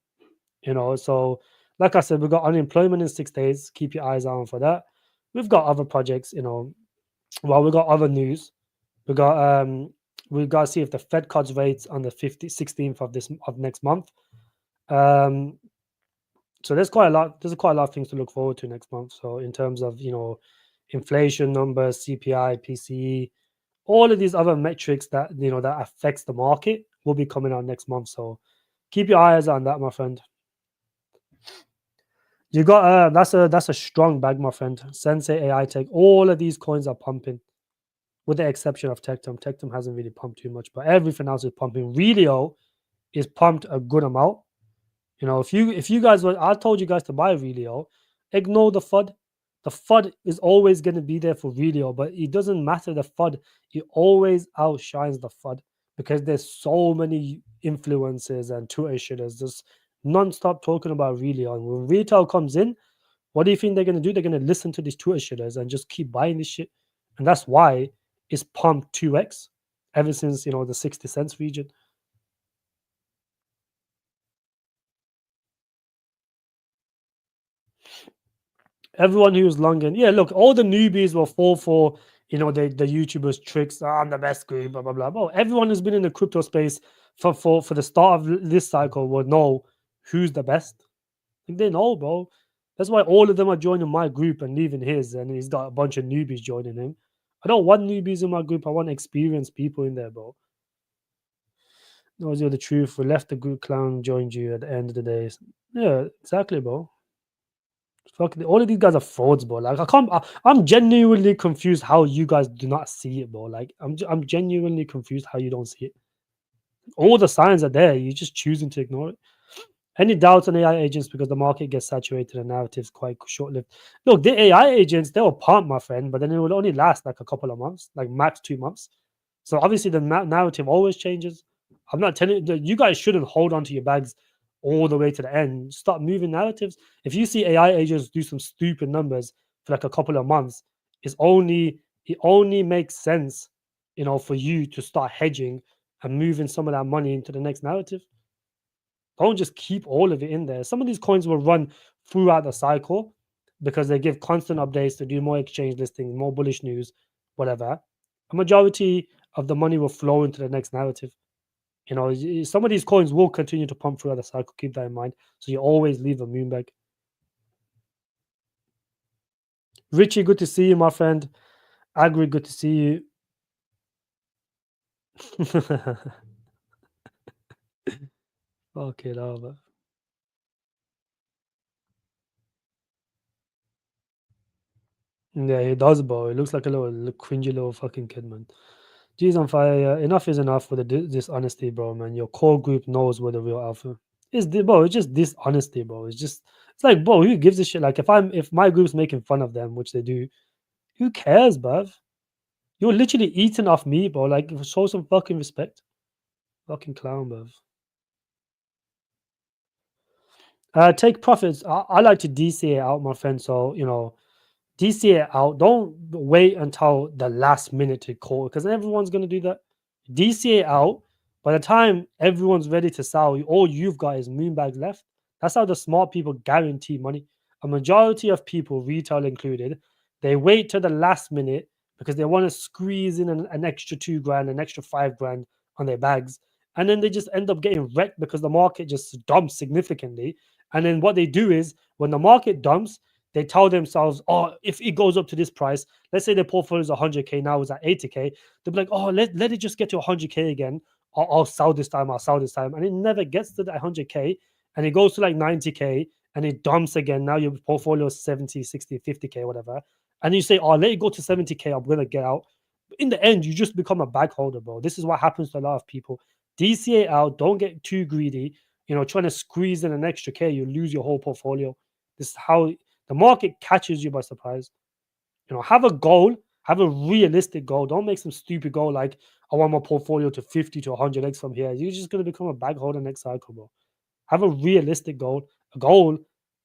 So, like I said, we've got unemployment in 6 days. Keep your eyes on for that. We've got other projects. Well, we've got other news. We've got to see if the Fed cuts rates on the 16th of next month. Um, so there's quite a lot. There's quite a lot of things to look forward to next month. So in terms of inflation numbers, CPI, PCE, all of these other metrics that affects the market will be coming out next month. So keep your eyes on that, my friend. You got that's a strong bag, my friend. Sensei AI Tech. All of these coins are pumping, with the exception of Tectum. Tectum hasn't really pumped too much, but everything else is pumping. Relio is pumped a good amount. If you guys were, I told you guys to buy Relio, ignore the FUD. The FUD is always going to be there for Relio, but it doesn't matter the FUD. It always outshines the FUD because there's so many influencers and Twitter shitters just non-stop talking about Relio. And when retail comes in, what do you think they're going to do? They're going to listen to these Twitter shitters and just keep buying this shit. And that's why it's pumped 2x ever since, the 60 cents region. Everyone who was long in, yeah, look, all the newbies will fall for the YouTubers tricks. "Oh, I'm the best group, blah blah blah." Well, everyone who's been in the crypto space for the start of this cycle will know who's the best. Like, they know, bro. That's why all of them are joining my group and leaving his, and he's got a bunch of newbies joining him. I don't want newbies in my group. I want experienced people in there, bro. Knows you're the truth. We left the group. Clown joined you at the end of the day. Yeah, exactly, bro. All of these guys are frauds, bro. Like, I can't. I'm genuinely confused how you guys do not see it, bro. Like, I'm genuinely confused how you don't see it. All the signs are there. You're just choosing to ignore it. Any doubts on AI agents because the market gets saturated and narratives quite short-lived? Look, the AI agents, they will pump, my friend, but then it will only last like a couple of months, like max 2 months. So obviously the narrative always changes. I'm not telling you guys shouldn't hold on to your bags all the way to the end. Stop moving narratives. If you see AI agents do some stupid numbers for like a couple of months, it only makes sense, for you to start hedging and moving some of that money into the next narrative. Don't just keep all of it in there. Some of these coins will run throughout the cycle because they give constant updates to do more exchange listings, more bullish news, whatever. A majority of the money will flow into the next narrative. Some of these coins will continue to pump throughout the cycle. Keep that in mind. So you always leave a moon bag. Richie, good to see you, my friend. Agri, good to see you. Okay, no, yeah, he does, bro. He looks like a little cringy little fucking kid, man. G's on fire. Enough is enough with the dishonesty, bro, man. Your core group knows what the real alpha is. Bro, it's just dishonesty, bro. It's like, bro, who gives a shit? Like, if my group's making fun of them, which they do, who cares, bruv? You're literally eating off me, bro. Like, show some fucking respect. Fucking clown, bruv. Take profits. I like to DCA out, my friend. So, DCA out. Don't wait until the last minute to call because everyone's going to do that. DCA out. By the time everyone's ready to sell, all you've got is moonbags left. That's how the smart people guarantee money. A majority of people, retail included, they wait till the last minute because they want to squeeze in an extra 2 grand, an extra 5 grand on their bags. And then they just end up getting wrecked because the market just dumps significantly. And then what they do is when the market dumps, they tell themselves, oh, if it goes up to this price, let's say their portfolio is 100K, now it's at 80K, they'll be like, oh, let it just get to 100K again. I'll sell this time, I'll sell this time. And it never gets to that 100K and it goes to like 90K and it dumps again. Now your portfolio is 70, 60, 50K, whatever. And you say, oh, let it go to 70K, I'm going to get out. In the end, you just become a bag holder, bro. This is what happens to a lot of people. DCA out. Don't get too greedy. Trying to squeeze in an extra K, you lose your whole portfolio. This is how the market catches you by surprise. Have a goal, have a realistic goal. Don't make some stupid goal like I want my portfolio to 50 to 100x from here. You're just going to become a bag holder next cycle, bro. Have a realistic goal, a goal,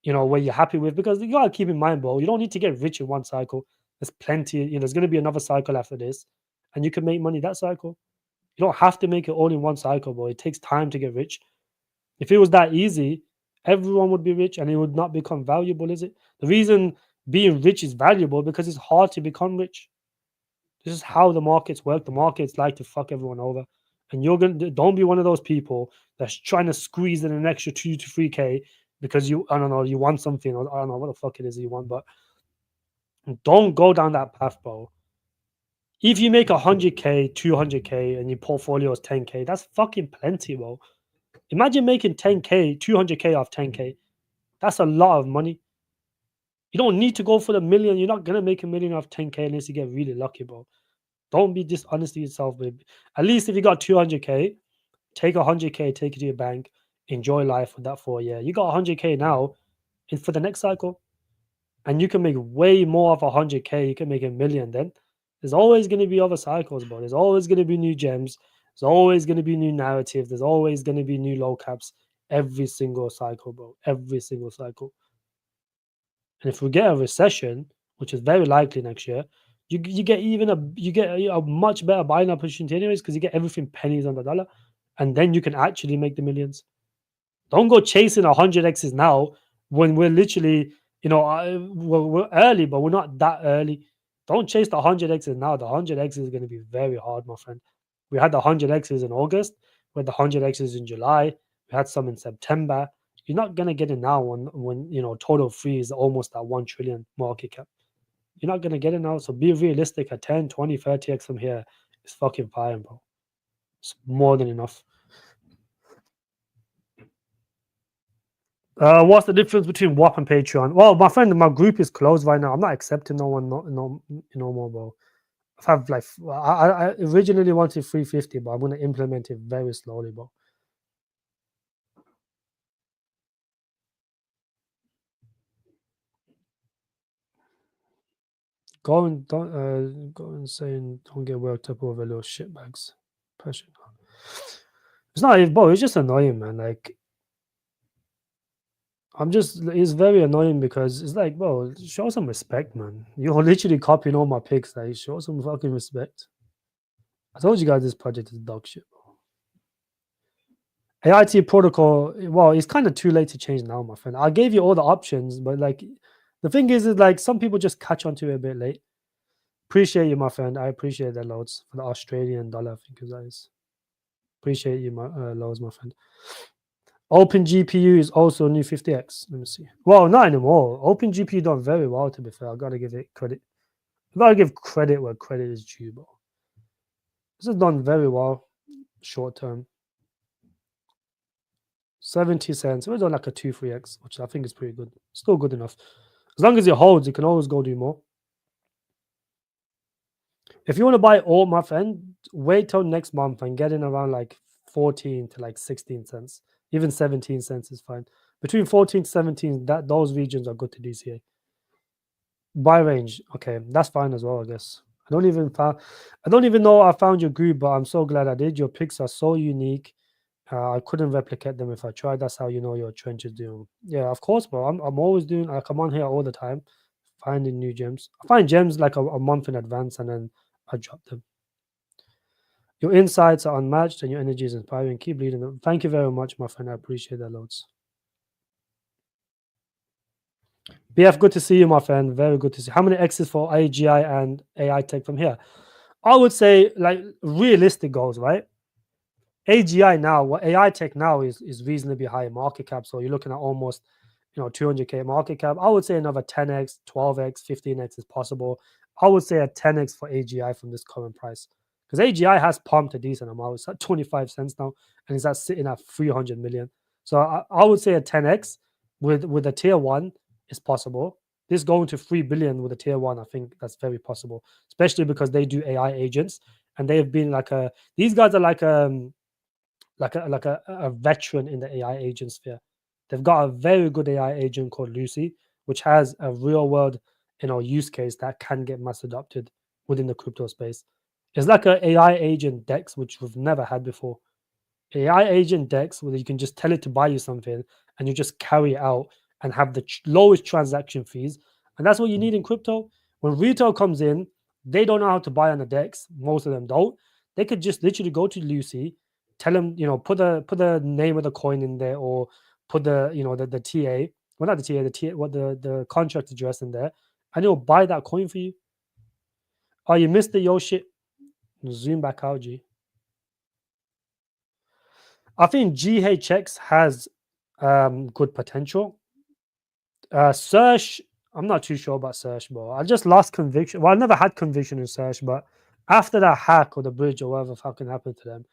where you're happy with, because you gotta keep in mind, bro, you don't need to get rich in one cycle. There's plenty, there's gonna be another cycle after this, and you can make money that cycle. You don't have to make it all in one cycle, bro. It takes time to get rich. If it was that easy, everyone would be rich and it would not become valuable, is it? The reason being rich is valuable because it's hard to become rich. This is how the markets work. The markets like to fuck everyone over. And don't be one of those people that's trying to squeeze in an extra 2 to 3K because I don't know, you want something, or I don't know what the fuck it is you want, but don't go down that path, bro. If you make 100K, 200K, and your portfolio is 10K, that's fucking plenty, bro. Imagine making 10K, 200K off 10K. That's a lot of money. You don't need to go for the million. You're not gonna make a million off 10K unless you get really lucky, bro. Don't be dishonest to yourself, babe. At least if you got 200K, take 100K, take it to your bank, enjoy life with that for a year. You got 100K now, and for the next cycle, and you can make way more of 100K. You can make a million then. There's always going to be other cycles, bro. There's always going to be new gems. There's always going to be new narrative. There's always going to be new low caps every single cycle, bro. Every single cycle. And if we get a recession, which is very likely next year, you get a much better buying opportunity anyways, because you get everything pennies on the dollar, and then you can actually make the millions. Don't go chasing 100x's now when we're literally, we're early, but we're not that early. Don't chase the 100x's now. The 100x's is going to be very hard, my friend. We had the 100x's in August. We had the 100x's in July. We had some in September. You're not going to get it now when total free is almost at 1 trillion market cap. You're not going to get it now. So be realistic. At 10, 20, 30x from here is fucking fine, bro. It's more than enough. What's the difference between WAP and Patreon? Well, my friend, my group is closed right now. I'm not accepting no one, no more, bro. I've like, I originally wanted 350, but I'm gonna implement it very slowly, bro. Go and saying don't get worked up over little shit bags. Passion. It's not, bro. It's just annoying, man. Like, it's very annoying because it's like, bro, show some respect, man. You're literally copying all my pics. Like, show some fucking respect. I told you guys this project is dog shit, bro. AIT protocol, well, it's kind of too late to change now, my friend. I gave you all the options, but like, the thing is like some people just catch onto it a bit late. Appreciate you, my friend. I appreciate that loads for the Australian dollar. I think it is. Appreciate you, my loads, my friend. Open GPU is also new 50x. Let me see. Well, not anymore. Open GPU done very well. To be fair, I gotta give it credit. I gotta give credit where credit is due, bro. This has done very well, short term. 70 cents. We're done like a 2-3x, which I think is pretty good. Still good enough. As long as it holds, you can always go do more. If you want to buy all, my friend, wait till next month and get in around like 14 to like 16 cents. Even 17 cents is fine. Between 14 to 17, those regions are good to DCA. Buy range, okay, that's fine as well, I guess. I don't even know I found your group, but I'm so glad I did. Your picks are so unique. I couldn't replicate them if I tried. That's how you know your trench is doing. Yeah, of course, bro. I'm always doing. I come on here all the time, finding new gems. I find gems like a month in advance, and then I drop them. Your insights are unmatched, and your energy is inspiring. Keep leading them. Thank you very much, my friend. I appreciate that loads. BF, good to see you, my friend. Very good to see. How many X's for AGI and AI tech from here? I would say like realistic goals, right? AGI now, what AI tech now is reasonably high market cap. So you're looking at almost 200K market cap. I would say another 10x, 12x, 15x is possible. I would say a 10x for AGI from this current price, because AGI has pumped a decent amount. It's at 25 cents now, and it's at sitting at 300 million. So I would say a 10x with a tier one is possible. This going to 3 billion with a tier one, I think that's very possible, especially because they do AI agents, and they've been like these guys are like a veteran in the AI agent sphere. They've got a very good AI agent called Lucy, which has a real world, use case that can get mass adopted within the crypto space. It's like an AI agent Dex, which we've never had before. AI agent Dex, where you can just tell it to buy you something and you just carry it out and have the lowest transaction fees. And that's what you need in crypto. When retail comes in, they don't know how to buy on the Dex. Most of them don't. They could just literally go to Lucy, tell them, put the name of the coin in there, or put the TA, well, not the TA, the contract address in there, and it'll buy that coin for you. Oh, you missed the yo shit. Zoom back out, G. I think GHX has good potential. Search, I'm not too sure about Search, bro. I just lost conviction. Well, I never had conviction in Search, but after that hack or the bridge or whatever fucking happened to them,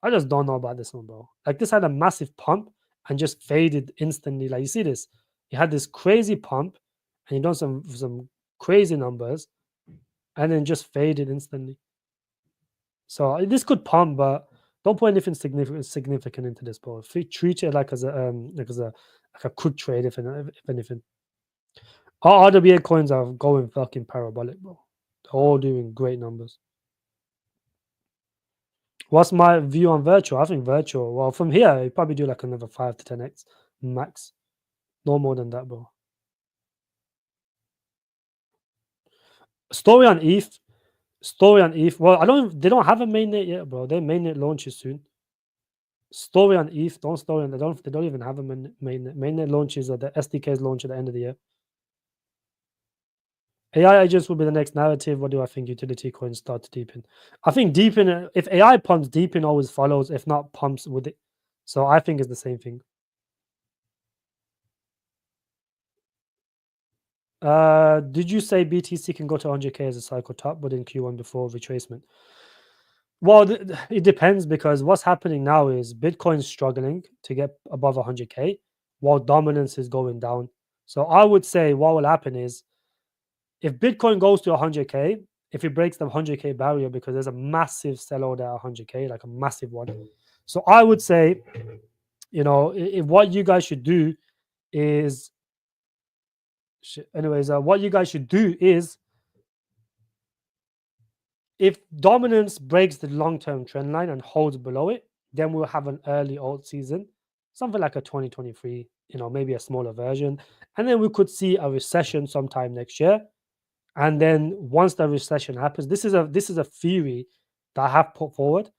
I just don't know about this one, bro. Like this had a massive pump and just faded instantly. Like you see this, you had this crazy pump and you done some crazy numbers and then just faded instantly. So this could pump, but don't put anything significant into this, bro. Treat it like as a quick trade, if anything. All RWA coins are going fucking parabolic, bro. They're all doing great numbers. What's my view on virtual? I think virtual, well, from here, you probably do like another 5 to 10x max. No more than that, bro. Story on ETH. Story on ETH. Well, they don't have a mainnet yet, bro. Their mainnet launches soon. Story on ETH. Don't story on. They don't even have a mainnet. Mainnet launches at the SDKs launch at the end of the year. AI agents will be the next narrative. What do I think utility coins start to deepen? I think deepen, if AI pumps, deepen always follows. If not, pumps with it. So I think it's the same thing. Did you say BTC can go to 100k as a cycle top, but in Q1 before retracement? Well, it depends, because what's happening now is Bitcoin's struggling to get above 100k, while dominance is going down. So I would say what will happen is, if Bitcoin goes to 100k, if it breaks the 100k barrier, because there's a massive sell order at 100k, like a massive one. So I would say, if what you guys should do is, what you guys should do is, if dominance breaks the long-term trend line and holds below it, then we'll have an early alt season, something like a 2023, maybe a smaller version. And then we could see a recession sometime next year. And then once the recession happens, this is a theory that I have put forward.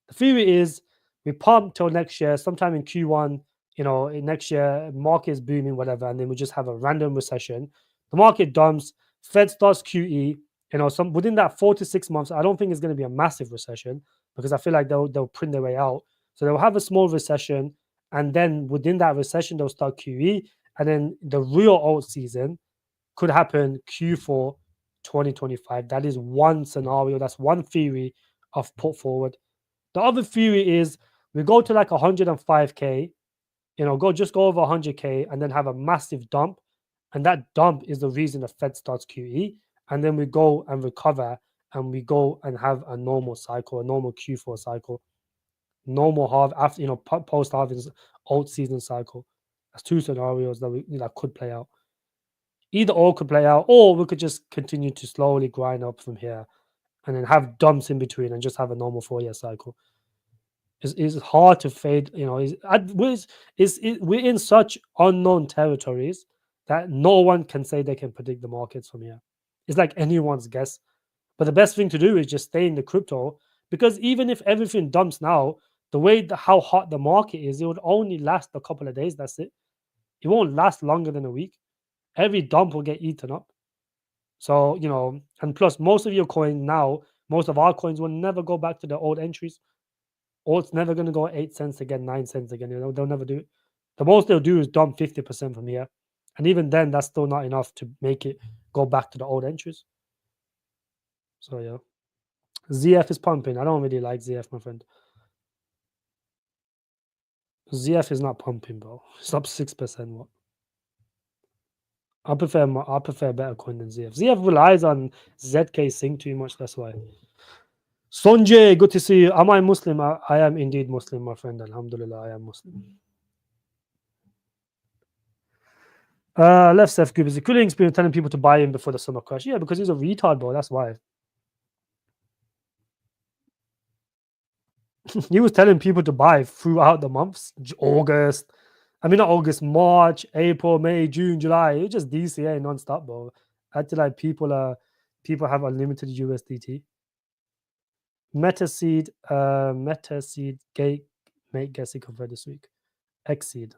The theory is we pump till next year, sometime in Q1, in next year, market is booming, whatever, and then we just have a random recession. The market dumps, Fed starts QE, some within that 4 to 6 months. I don't think it's going to be a massive recession, because I feel like they'll print their way out. So they'll have a small recession, and then within that recession, they'll start QE, and then the real alt season could happen Q4 2025. That is one scenario. That's one theory I've put forward. The other theory is we go to like 105k, go over 100k, and then have a massive dump, and that dump is the reason the Fed starts QE, and then we go and recover, and we go and have a normal cycle, a normal Q4 cycle, normal after post halving alt season cycle. That's two scenarios that could play out. Either or could play out, or we could just continue to slowly grind up from here, and then have dumps in between, and just have a normal 4-year cycle. It's hard to fade. We're in such unknown territories that no one can say they can predict the markets from here. It's like anyone's guess. But the best thing to do is just stay in the crypto, because even if everything dumps now, the way how hot the market is, it would only last a couple of days. That's it. It won't last longer than a week. Every dump will get eaten up. So, and plus most of your coins now, most of our coins will never go back to the old entries. Or it's never going to go 8 cents again, 9 cents again. They'll never do it. The most they'll do is dump 50% from here. And even then, that's still not enough to make it go back to the old entries. So, yeah. ZF is pumping. I don't really like ZF, my friend. ZF is not pumping, bro. It's up 6%. What? I prefer better coin than ZF. ZF relies on ZK Sync too much. That's why. Sonjay, good to see you. Am I Muslim? I am indeed Muslim, my friend. Alhamdulillah, I am Muslim. Left Seth Group is a cooling experience telling people to buy in before the summer crash. Yeah, because he's a retard, bro. That's why. He was telling people to buy throughout the months. August. I mean, not August, March, April, May, June, July. It's just DCA non-stop, bro. Until like people have unlimited USDT. Metaseed gate make guessing convert this week. Exceed.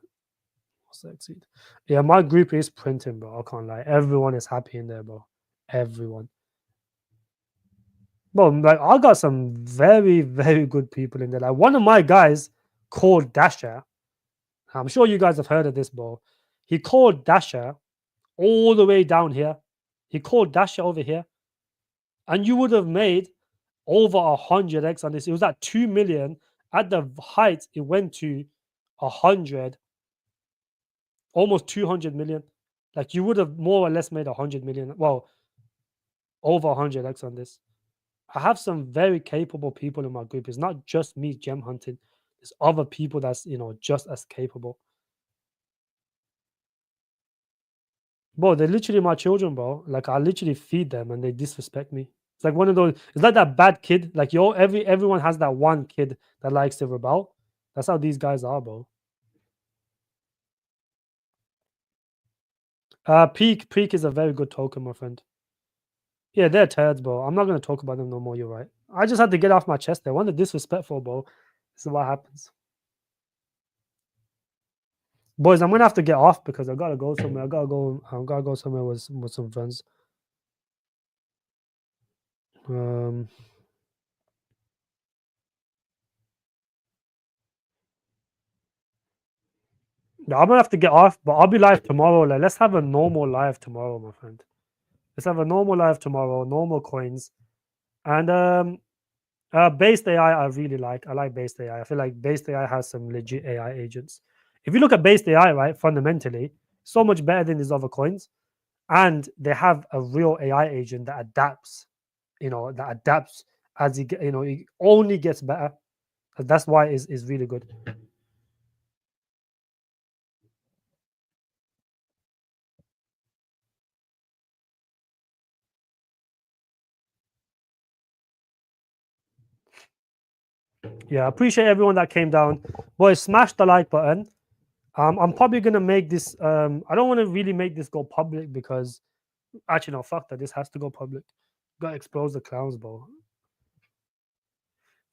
What's the exceed? Yeah, my group is printing, bro. I can't lie. Everyone is happy in there, bro. Everyone. Bro, like I got some very, very good people in there. Like one of my guys called Dasher. I'm sure you guys have heard of this, bro. He called Dasher all the way down here. He called Dasher over here, and you would have made over 100x on this. It was at 2 million. At the height, it went to 100, almost 200 million. Like you would have more or less made 100 million. Well, over 100x on this. I have some very capable people in my group. It's not just me gem hunting. There's other people that's just as capable. Bro, they're literally my children, bro. Like I literally feed them and they disrespect me. It's like one of those. It's like that bad kid. Like everyone has that one kid that likes to rebel. That's how these guys are, bro. Peak is a very good token, my friend. Yeah, they're turds, bro. I'm not gonna talk about them no more. You're right. I just had to get off my chest. They want the disrespectful, bro. This is what happens. Boys, I'm gonna have to get off because I gotta go somewhere. I gotta go somewhere with some friends. Um, yeah, I'm gonna have to get off, but I'll be live tomorrow. Like, let's have a normal live tomorrow, my friend. Let's have a normal live tomorrow. Normal coins and based AI. I really like. I like based AI. I feel like based AI has some legit AI agents. If you look at based AI, right, fundamentally, so much better than these other coins, and they have a real AI agent that adapts. That adapts as you get. It only gets better. That's why it's really good. Yeah, I appreciate everyone that came down. Boys, smash the like button. I'm probably gonna make this. I don't want to really make this go public because actually no, fuck that. This has to go public. Gotta expose the clowns, bro.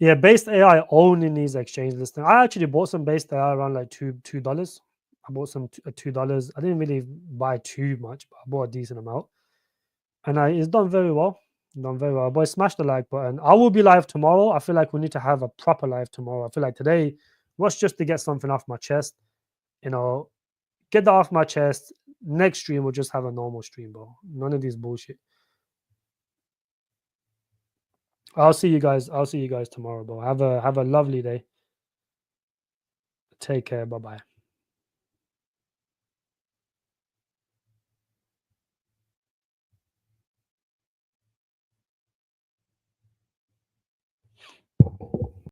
Yeah, based AI only needs exchange listing. I actually bought some based AI around like $2. I bought some $2. I didn't really buy too much, but I bought a decent amount, and it's done very well. Done very well. Boys, smash the like button. I will be live tomorrow. I feel like we need to have a proper live tomorrow. I feel like today was just to get something off my chest. You know, get that off my chest. Next stream we'll just have a normal stream, bro. None of these bullshit. I'll see you guys. I'll see you guys tomorrow, bro. Have a lovely day. Take care. Bye bye.